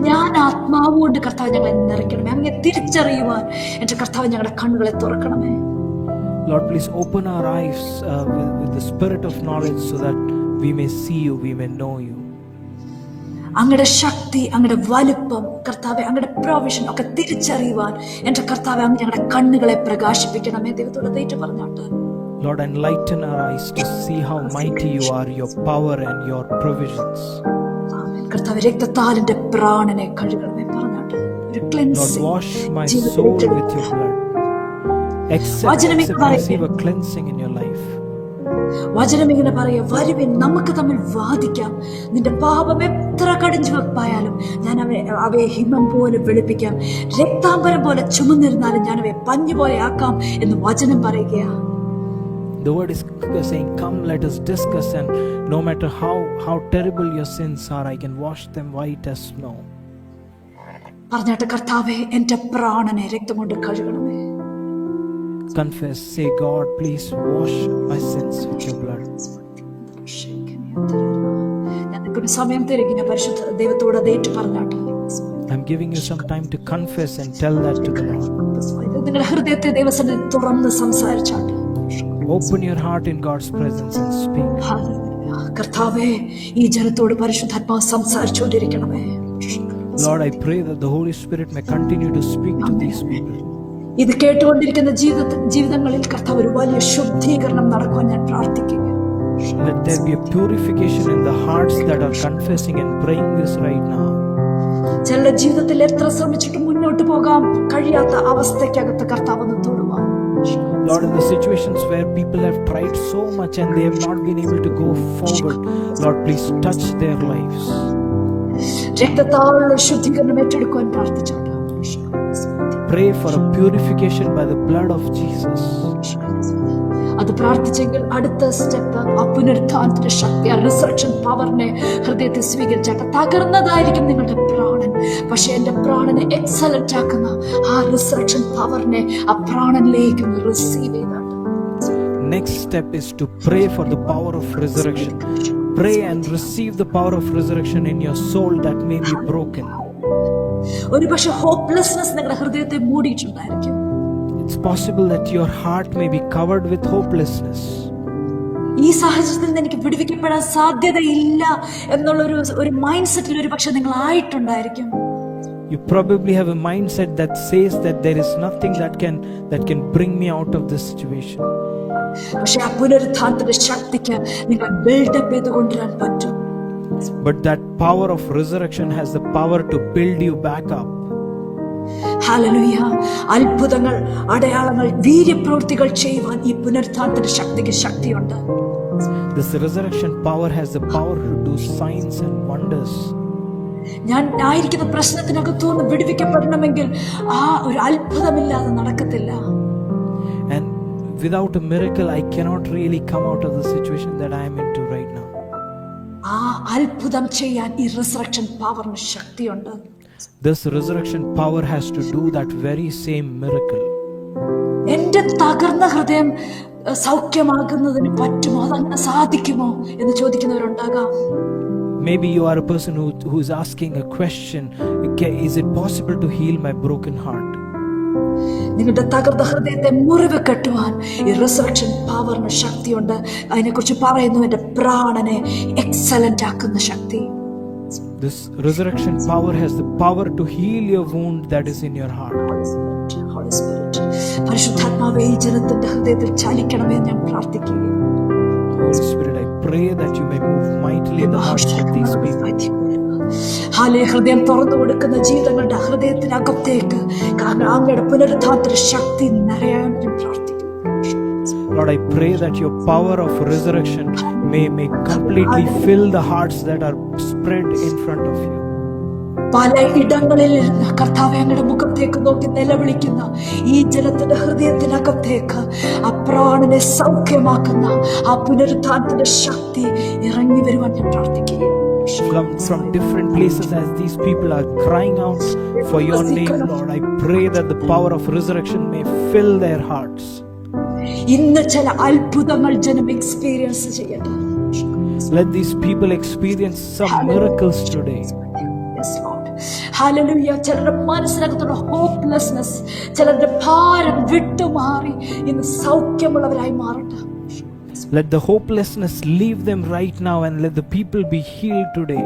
ഞാൻ ആത്മാവുകൊണ്ട് കർത്താവ് ഞങ്ങളെ നിറയ്ക്കണമേ. അങ്ങനെ തിരിച്ചറിയുവാൻ എന്റെ കർത്താവ് ഞങ്ങളുടെ കണ്ണുകളെ തുറക്കണമേ. Lord, please open our eyes with the spirit of knowledge so that we may see you, we may know you. അങ്ങയുടെ ശക്തി, അങ്ങയുടെ വലുപ്പം കർത്താവെ, അങ്ങയുടെ പ്രൊവിഷൻ ഒക്കെ തിരിച്ചറിയുവാൻ എന്റെ കർത്താവെ അങ്ങ് ഞങ്ങളുടെ കണ്ണുകളെ പ്രകാശിപ്പിക്കണമേ. ദൈവത്തോട് തേറ്റ് പറഞ്ഞാട്ട് Lord, enlighten our eyes to see how mighty you are, your power and your provisions. കർത്താവേ രക്തത്താൽ എന്റെ പ്രാണനെ കഴുകണമേ പറഞ്ഞാട്ട് ഒരു Lord, cleansing. wash my soul with your blood. Receive a cleansing in your life. വചനം ഇങ്ങനെ പറയാ, വരുവിൻ നമുക്ക് തമ്മിൽ വാദിക്കാം. നിന്റെ പാപം എത്ര കടിഞ്ചു വെപ്പായാലും ഞാൻ അവയെ ഹിമം പോലെ വെളുപ്പിക്കാം. രക്താംബരം പോലെ ചുമന്നിരുന്നാലും ഞാൻ അവയെ പഞ്ഞു പോലെ ആക്കാം എന്ന് വചനം പറയുകയാ. The word is saying, come, let us discuss, and no matter how terrible your sins are, I can wash them white as snow. പറഞ്ഞാട്ട് കർത്താവേ എന്റെ പ്രാണനെ രക്തം കൊണ്ട് കഴുകണമേ. Confess, say, God, please wash my sins with your blood. ഞങ്ങൾക്കൊരു സമയം തരികയും പരിശുദ്ധ ദൈവത്തോട് അതേറ്റ് പറഞ്ഞാട്ട്. I'm giving you some time to confess and tell that to the Lord. നിങ്ങളുടെ ഹൃദയത്തെ ദൈവസന്നിധിയിൽ തുറന്ന് സംസാരിച്ചാട്ട്. Open your heart in God's presence and speak. കർത്താവേ ഈ ജനത്തോട് പരിശുദ്ധാത്മാവ് സംസാരിച്ചുകൊണ്ടിരിക്കണമേ. Lord, I pray that the Holy Spirit may continue to speak to these people. ഇത് കേട്ടുകൊണ്ടിരിക്കുന്ന ജീവിതങ്ങളിൽ കർത്താവ് ഒരു വലിയ ശുദ്ധീകരണം നടക്കുവാൻ ഞാൻ പ്രാർത്ഥിക്കുന്നു. Let there be a purification in the hearts that are confessing and praying this right now. ചില ജീവിതത്തിൽ എത്ര ശ്രമിച്ചിട്ട് മുന്നോട്ട് പോകാൻ കഴിയാത്ത അവസ്ഥയ്ക്കകത്ത് കർത്താവ് ഒന്ന് തൊടുവാൻ. Lord, in the situations where people have tried so much and they have not been able to go forward, Lord, please touch their lives. രക്തത്താലുള്ള ശുദ്ധീകരണം ഏറ്റെടുക്കുവാൻ പ്രാർത്ഥിച്ചാണ്. Pray for a purification by the blood of Jesus. അത് പ്രാർത്ഥിച്ചെങ്കിൽ അടുത്ത step ആ പുനരുത്ഥാനത്തിന്റെ ശക്തി, ആ resurrection പവറിനെ ഹൃദയത്തിൽ സ്വീകരിച്ചാട്ട് തകർന്നതായിരിക്കും നിങ്ങളുടെ പ്രാണൻ. പക്ഷെ എന്റെ പ്രാണനെ എക്സലന്റ് ആക്കുന്ന ആ റിസറക്ഷൻ പവറിനെ ആ പ്രാണനിലേക്ക് receive ചെയ്താട്ട്. Next step is to pray for the power of resurrection. Pray and receive the power of resurrection in your soul that may be broken. ഒരു പക്ഷെ ഹോപ്പ്ലെസ്നെസ് നിങ്ങളുടെ ഹൃദയത്തെ മൂടിയിട്ടുണ്ടായിരിക്കും. It's possible that your heart may be covered with hopelessness. ഈ സാഹചര്യത്തിൽ നിന്ന് എനിക്ക് വിടുവിക്കപ്പെടാൻ സാധ്യതയില്ല എന്നുള്ള ഒരു മൈൻഡ് സെറ്റിൽ ഒരു പക്ഷെ നിങ്ങൾ ആയിട്ടുണ്ടായിരിക്കും. You probably have a mindset that says that there is nothing that can bring me out of this situation. പക്ഷെ ആ പുനരുത്ഥാനത്തിന്റെ ശക്തിക്ക് നിങ്ങൾ ബിൽഡപ്പ് ചെയ്ത് കൊണ്ടുവരാൻ പറ്റും. But that power of resurrection has the power to build you back up. Hallelujah. അത്ഭുതങ്ങൾ, അടയാളങ്ങൾ, വീര്യപ്രവൃത്തികൾ ചെയ്യുവാൻ ഈ പുനരുത്ഥാനത്തിന്റെ ശക്തിക്ക് ശക്തിയുണ്ട്. This resurrection power has the power to do signs and wonders. ഞാൻ ആയിരിക്കുന്ന പ്രശ്നത്തിനകത്തുനിന്ന് വിടുവിക്കപ്പെടണമെങ്കിൽ ആ ഒരു അത്ഭുതമില്ലാതെ നടക്കത്തില്ല. And without a miracle, I cannot really come out of the situation that I am into ആ അത്ഭുതം ചെയ്യാൻ ഈ റിസറക്ഷൻ പവറിന് ശക്തിയുണ്ട്. This resurrection power has to do that very same miracle. എന്റെ തകർന്ന ഹൃദയം സൗഖ്യമാകുന്നതിന് പറ്റുമോ, അതങ്ങനെ സാധിക്കുമോ എന്ന് ചോദിക്കുന്നവരുണ്ടാകാം. Maybe you are a person who is asking a question, is it possible to heal my broken heart? നിങ്ങളുടെ തകർന്ന ഹൃദയത്തെ മുറിവ് കെട്ടുവാൻ ഈ റിസറക്ഷൻ പവറിന് ശക്തിയുണ്ട്. അതിനെക്കുറിച്ച് പറയുന്നു, എന്റെ പ്രാണനെ എക്സലന്റ് ആക്കുന്ന ശക്തി. This resurrection power has the power to heal your wound that is in your heart. Holy Spirit, പരിശുദ്ധാത്മാവേ ഈ ജനത്തിന്റെ ഹൃദയത്തിൽ ചലിക്കണമേ ഞാൻ പ്രാർത്ഥിക്കുകയാണ്. Holy Spirit, I pray that you may move mightily in the hearts of these people. ഹൃദയം തുറന്നു കൊടുക്കുന്ന ജീവിതങ്ങളുടെ ഹൃദയത്തിനകത്തേക്ക് അങ്ങയുടെ പുനരുദ്ധാനത്തിന്റെ ശക്തി നിറയാൻ ഞാൻ പ്രാർത്ഥിക്കുന്നു. Lord, I pray that your power of resurrection may completely fill the hearts that are spread in front of you. പല ഇടങ്ങളിൽ കർത്താവേ അങ്ങയുടെ മുഖത്തേക്ക് നോക്കി നിലവിളിക്കുന്ന ഈ ജനത്തിന്റെ ഹൃദയത്തിനകത്തേക്ക് ആ പ്രാണനെ സൗഖ്യമാക്കുന്ന ആ പുനരുദ്ധാനത്തിന്റെ ശക്തി ഇറങ്ങി വരുവാൻ ഞാൻ പ്രാർത്ഥിക്കുകയാണ്. From different places, as these people are crying out for your name, Lord, I pray that the power of resurrection may fill their hearts. ഇന്ന് ചില അത്ഭുതങ്ങൾ ജനം എക്സ്പീരിയൻസ് ചെയ്യട്ടെ. Let these people experience some miracles today. Yes, Lord. Hallelujah. ചിലരുടെ മനസ്സിനകത്തുള്ള hopelessness, ചിലരുടെ ഭാരം വിട്ടുമാറി ഇന്ന് സൗഖ്യമുള്ളവരായി മാറട്ടെ. Let the hopelessness leave them right now and let the people be healed today.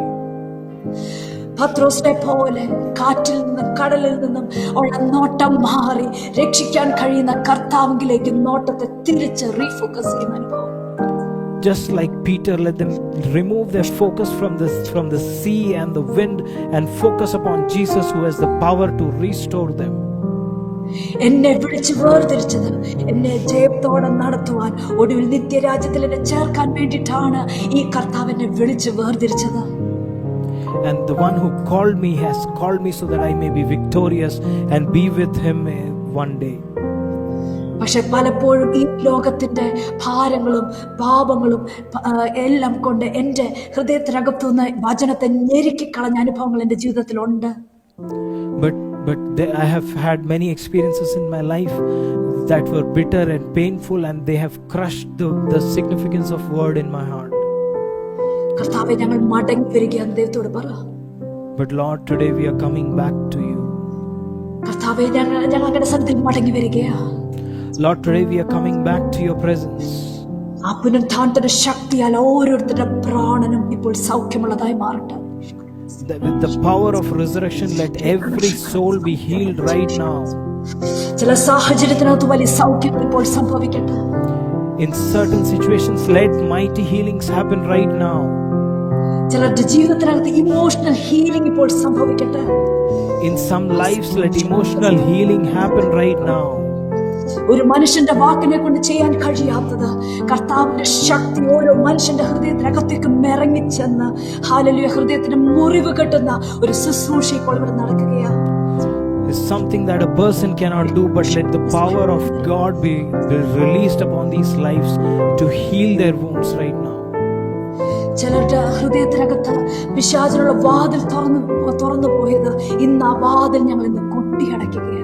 പത്രോസിനെ പോലെ കാറ്റിൽ നിന്നും കടലിൽ നിന്നും ഉള്ള നോട്ടം മാറി രക്ഷിക്കാൻ കഴിയുന്ന കർത്താവിലേക്ക് നോട്ടത്തെ തിരിച്ച് റീഫോക്കസ് ചെയ്യുന്ന അനുഭവം. Just like Peter, let them remove their focus from the sea and the wind and focus upon Jesus, who has the power to restore them. എന്നെ വിളിച്ച് വേർതിരിച്ചത് എന്നെ ജയത്തോടെ നടത്തുവാൻ, ഒടുവിൽ നിത്യരാജ്യത്തിൽ എന്നെ ചേർക്കാൻ വേണ്ടിയിട്ടാണ് ഈ കർത്താവ് എന്നെ വിളിച്ച് വേർതിരിച്ചത്. And the one who called me has called me so that I may be victorious and be with him one day. പക്ഷെ പലപ്പോഴും ഈ ലോകത്തിന്റെ ഭാരങ്ങളും പാപങ്ങളും എല്ലാം കൊണ്ട് എന്റെ ഹൃദയത്തിനകത്തുനിന്ന് വചനത്തെ ഞെരുക്കി കളഞ്ഞ അനുഭവങ്ങൾ എന്റെ ജീവിതത്തിലുണ്ട്. But I have had many experiences in my life that were bitter and painful, and they have crushed the significance of word in my heart. കർത്താവേ, ഞങ്ങൾ മടങ്ങി വരികയാണ് ദൈവത്തോട് പറ. But Lord, today we are coming back to you. കർത്താവേ, ഞങ്ങളുടെ സന്നിധിയിൽ മടങ്ങി വരികയാ. Lord, today we are coming back to your presence. ആ പുനരുദ്ധാനത്തിന്റെ ശക്തിയാൽ ഓരോരുത്തരുടെ പ്രാണനും ഇപ്പോൾ സൗഖ്യമുള്ളതായി മാറട്ടെ. With the power of resurrection, let every soul be healed right now. ചില സാഹചര്യത്തിനകത്ത് വലിയ സൗഖ്യം ഇപ്പോൾ സംഭവിക്കട്ടെ. In certain situations, let mighty healings happen right now. ചിലരുടെ ജീവിതത്തിനകത്ത് ഇമോഷണൽ ഹീലിംഗ് ഇപ്പോൾ സംഭവിക്കട്ടെ. In some lives, let emotional healing happen right now. ഒരു മനുഷ്യന്റെ വാക്കിനെ കൊണ്ട് ചെയ്യാൻ കഴിയാത്തത് കർത്താവിന്റെ ശക്തി ഓരോ മനുഷ്യന്റെ ഹൃദയത്തിനകത്തേക്ക് ഇറങ്ങിച്ചെന്ന് ഹല്ലേലൂയ ഹൃദയത്തിന് മുറിവ് കെട്ടുന്ന ഒരു ശുശ്രൂഷ ഇപ്പോൾ ഇവിടെ നടക്കുകയാണ്. It's something that a person cannot do, but let the power of God be released upon these lives to heal their wounds right now. ചിലരുടെ ഹൃദയത്തിനകത്ത് പിശാചിനുള്ള വാതിൽ തുറന്നു പോയത് ഇന്ന് ആ വാതിൽ ഞങ്ങൾ ഇന്ന് കൊട്ടിയടയ്ക്കുകയാണ്.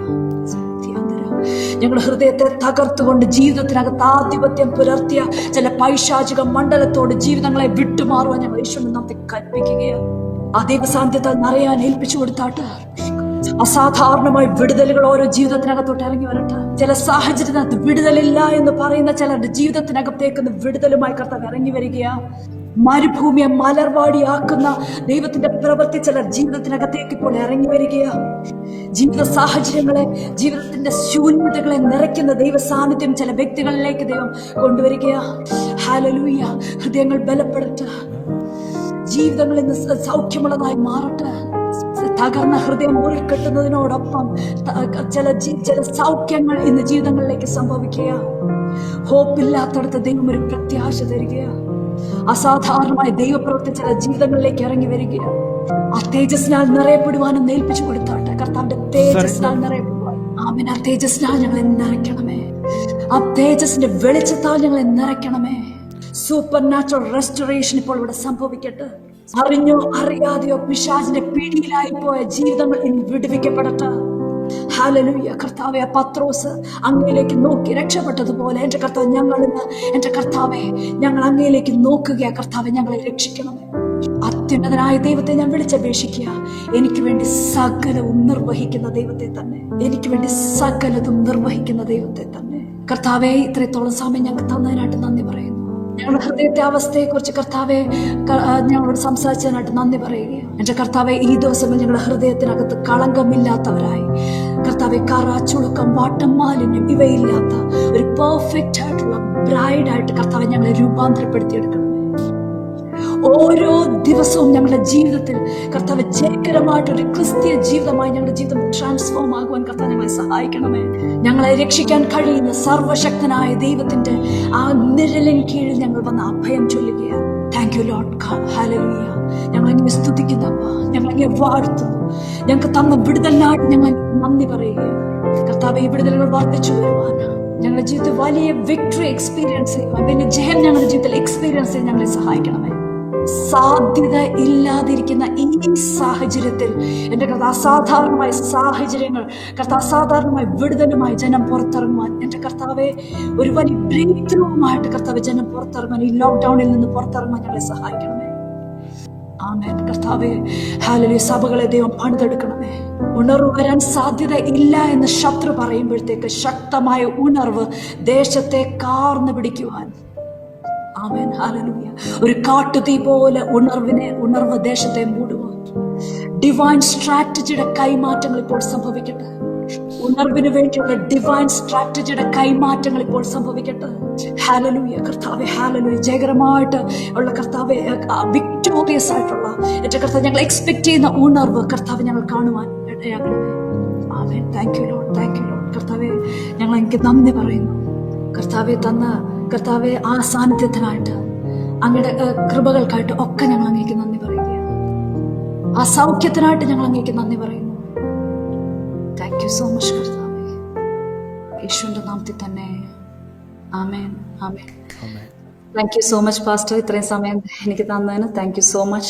ഞങ്ങളുടെ ഹൃദയത്തെ തകർത്തുകൊണ്ട് ജീവിതത്തിനകത്ത് ആധിപത്യം പുലർത്തിയ ചില പൈശാചിക മണ്ഡലത്തോട് ജീവിതങ്ങളെ വിട്ടുമാറുവാൻ ഞങ്ങൾ യേശുവിന്റെ നാമത്തിൽ കൽപ്പിക്കുകയാണ്. ആ ദൈവസാന്നിധ്യത്താൽ നിറയാൻ ഏൽപ്പിച്ചു കൊടുത്താട്ട് അസാധാരണമായ വിടുതലുകൾ ഓരോ ജീവിതത്തിനകത്തോട്ട് ഇറങ്ങി വരട്ടെ. ചില സാഹചര്യത്തിനകത്ത് വിടുതലില്ല എന്ന് പറയുന്ന ചിലരുടെ ജീവിതത്തിനകത്തേക്ക് വിടുതലുമായി കർത്താവ് ഇറങ്ങി വരികയാ. മരുഭൂമിയെ മലർവാടിയാക്കുന്ന ദൈവത്തിന്റെ പ്രവൃത്തി ചിലർ ജീവിതത്തിനകത്തേക്ക് ഇപ്പോൾ ഇറങ്ങി വരികയാ. ജീവിത സാഹചര്യങ്ങളെ, ജീവിതത്തിന്റെ ശൂന്യതകളെ നിറയ്ക്കുന്ന ദൈവ സാന്നിധ്യം ചില വ്യക്തികളിലേക്ക് ദൈവം കൊണ്ടുവരികയാ. ഹല്ലേലൂയ. ഹൃദയങ്ങൾ ബലപ്പെടട്ടെ, ജീവിതങ്ങൾ ഇന്ന് സൗഖ്യമുള്ളതായി മാറട്ടെ. തകർന്ന ഹൃദയം മുറിക്കെട്ടുന്നതിനോടൊപ്പം ചില സൗഖ്യങ്ങൾ ഇന്ന് ജീവിതങ്ങളിലേക്ക് സംഭവിക്കുക. ഹോപ്പില്ലാത്തടത്ത് ദൈവം ഒരു പ്രത്യാശ തരികയാ. അസാധാരണമായ ദൈവപ്രവൃത്തി ചില ജീവിതങ്ങളിലേക്ക് ഇറങ്ങി വരികയാണ്. ആ തേജസ്സിനാൽ നിറയപ്പെടുവാനും ഏൽപ്പിച്ചു കൊടുത്താട്ടെ. കർത്താവിന്റെ തേജസ്സിനാൽ നിറയപ്പെടുവാൻ ആമേൻ. ആ തേജസ്സിനാൽ ഞങ്ങളെ നിറയ്ക്കണമേ. ആ തേജസ്സിന്റെ വെളിച്ചത്താൽ ഞങ്ങളെ നിറയ്ക്കണമേ. സൂപ്പർ നാച്ചുറൽ റെസ്റ്റോറേഷൻ ഇപ്പോൾ ഇവിടെ സംഭവിക്കട്ടെ. അറിഞ്ഞോ അറിയാതെയോ പിശാചിന്റെ പിടിയിലായി പോയ ജീവിതങ്ങൾ ഇന്ന് വിടുവിക്കപ്പെടട്ടെ. ഹല്ലേലൂയ. കർത്താവേ, പത്രോസ് അങ്ങയിലേക്ക് നോക്കി രക്ഷപ്പെട്ടതുപോലെ എന്റെ കർത്താവ് ഞങ്ങളിന്ന്, എന്റെ കർത്താവേ, ഞങ്ങൾ അങ്ങയിലേക്ക് നോക്കുകയാ. കർത്താവെ, ഞങ്ങളെ രക്ഷിക്കണമേ. അത്യുന്നതനായ ദൈവത്തെ ഞാൻ വിളിച്ചപേക്ഷിക്കുക. എനിക്ക് വേണ്ടി സകലവും നിർവഹിക്കുന്ന ദൈവത്തെ തന്നെ, എനിക്ക് വേണ്ടി സകലതും നിർവഹിക്കുന്ന ദൈവത്തെ തന്നെ. കർത്താവെ, ഇത്രത്തോളം സമയം ഞങ്ങൾക്ക് തന്നതിനായിട്ട് നന്ദി പറയുന്നു. ഞങ്ങളുടെ ഹൃദയത്തെ അവസ്ഥയെക്കുറിച്ച് കർത്താവെ ഞങ്ങളോട് സംസാരിച്ചതിനായിട്ട് നന്ദി പറയുകയാണ്. എന്റെ കർത്താവെ, ഈ ദിവസങ്ങൾ ഞങ്ങളുടെ ഹൃദയത്തിനകത്ത് കളങ്കമില്ലാത്തവരായി, കർത്താവെ, കറ, ചുളുക്കം, വാട്ടം, മാലിന്യം ഇവയില്ലാത്ത ഒരു പെർഫെക്റ്റ് ആയിട്ടുള്ള ബ്രൈഡായിട്ട് കർത്താവെ ഞങ്ങളെ രൂപാന്തരപ്പെടുത്തിയെടുക്കണം. ഓരോ ദിവസവും ഞങ്ങളുടെ ജീവിതത്തിൽ കർത്താവ് ജയകരമായിട്ടൊരു ക്രിസ്തീയ ജീവിതമായി ഞങ്ങളുടെ ജീവിതം ട്രാൻസ്ഫോം ആകുവാൻ കർത്താവ് ഞങ്ങളെ സഹായിക്കണമേ. ഞങ്ങളെ രക്ഷിക്കാൻ കഴിയുന്ന സർവശക്തനായ ദൈവത്തിന്റെ ആ നിഴലിൻ കീഴിൽ ഞങ്ങൾ വന്ന് അഭയം ചൊല്ലുകയാണ്. Thank you lord. ഹല്ലേലൂയ. ഞങ്ങളെങ്ങനെ സ്തുതിക്കുന്നപ്പ, ഞങ്ങളെങ്ങനെ വാഴ്ത്തുന്നു. ഞങ്ങൾക്ക് തന്ന വിടുതലിനായിട്ട് ഞങ്ങൾ നന്ദി പറയുകയാണ്. കർത്താവ്, ഈ വിടുതലുകൾ വർദ്ധിച്ചു വരുവാനാണ് ഞങ്ങളുടെ ജീവിതത്തിൽ വലിയ വിക്ടറി എക്സ്പീരിയൻസ് ചെയ്യുവാൻ, വലിയ ജയം ഞങ്ങളുടെ ജീവിതത്തിൽ എക്സ്പീരിയൻസ് ചെയ്യാൻ ഞങ്ങളെ സഹായിക്കണമേ. സാധ്യത ഇല്ലാതിരിക്കുന്ന ഈ സാഹചര്യത്തിൽ എന്റെ കർത്താവ്, അസാധാരണമായ സാഹചര്യങ്ങൾ കർത്താവ്, അസാധാരണമായ വിടുതലുമായി ജനം പുറത്തിറങ്ങുവാൻ, എന്റെ കർത്താവെ, ഒരു വലിയ ബ്രേക്ക് ത്രൂവുമായിട്ട് കർത്താവ് ജനം പുറത്തിറങ്ങാൻ, ഈ ലോക്ക്ഡൌണിൽ നിന്ന് പുറത്തിറങ്ങാൻ ഞങ്ങളെ സഹായിക്കണമേ. ആമേൻ. കർത്താവെ, ഹല്ലേലൂയ. സഭകളെ ദൈവം പണിതെടുക്കണമേ. ഉണർവ് വരാൻ സാധ്യത ഇല്ല എന്ന് ശത്രു പറയുമ്പോഴത്തേക്ക് ശക്തമായ ഉണർവ് ദേശത്തെ കാർന്നു പിടിക്കുവാൻ, ആമേൻ, ഹല്ലേലൂയ, ഒരു കാട്ടുതീ പോലെ ഉണർവ് ദേശത്തെ മൂടുവാൻ ഡിവൈൻ സ്ട്രാറ്റജിയുടെ കൈമാറ്റങ്ങൾ ഇപ്പോൾ സംഭവിക്കട്ടെ. ഉണർവിന് വേണ്ടിയുള്ള ഡിവൈൻ സ്ട്രാറ്റജിയുടെ കൈമാറ്റങ്ങൾ ഇപ്പോൾ സംഭവിക്കട്ടെ. ഹല്ലേലൂയ. കർത്താവെ, ഹല്ലേലൂയ. ജയകരമായിട്ട് ഉള്ള കർത്താവെ, വിക്ടോറിയസ് ആയിട്ടുള്ള എന്റെ കർത്താവ്, ഞങ്ങൾ എക്സ്പെക്ട് ചെയ്യുന്ന ഉണർവ് കർത്താവ് ഞങ്ങൾ കാണുവാൻ ഇടയാക്കണമേ. ആമേൻ. Thank you lord. Thank you lord. കർത്താവെ, ഞങ്ങൾ എനിക്ക് നന്ദി പറയുന്നു. കർത്താവെ, തന്ന കർത്താവെ ആ സാന്നിധ്യത്തിനായിട്ട്, അങ്ങയുടെ കൃപകൾക്കായിട്ട് ഒക്കെ ഞങ്ങൾ അങ്ങേക്ക് നന്ദി പറയുകയാണ്. ആ സൗഖ്യത്തിനായിട്ട് ഞങ്ങൾ അങ്ങേക്ക് നന്ദി പറയുന്നു. താങ്ക് യു സോ മച്ച് കർത്താവെ. യേശുവിന്റെ നാമത്തിൽ തന്നെ. ആമേൻ. ആമേൻ. Thank you so much pastor, ഇത്രയും സമയം എനിക്ക് തന്നതിന് താങ്ക് യു സോ മച്ച്.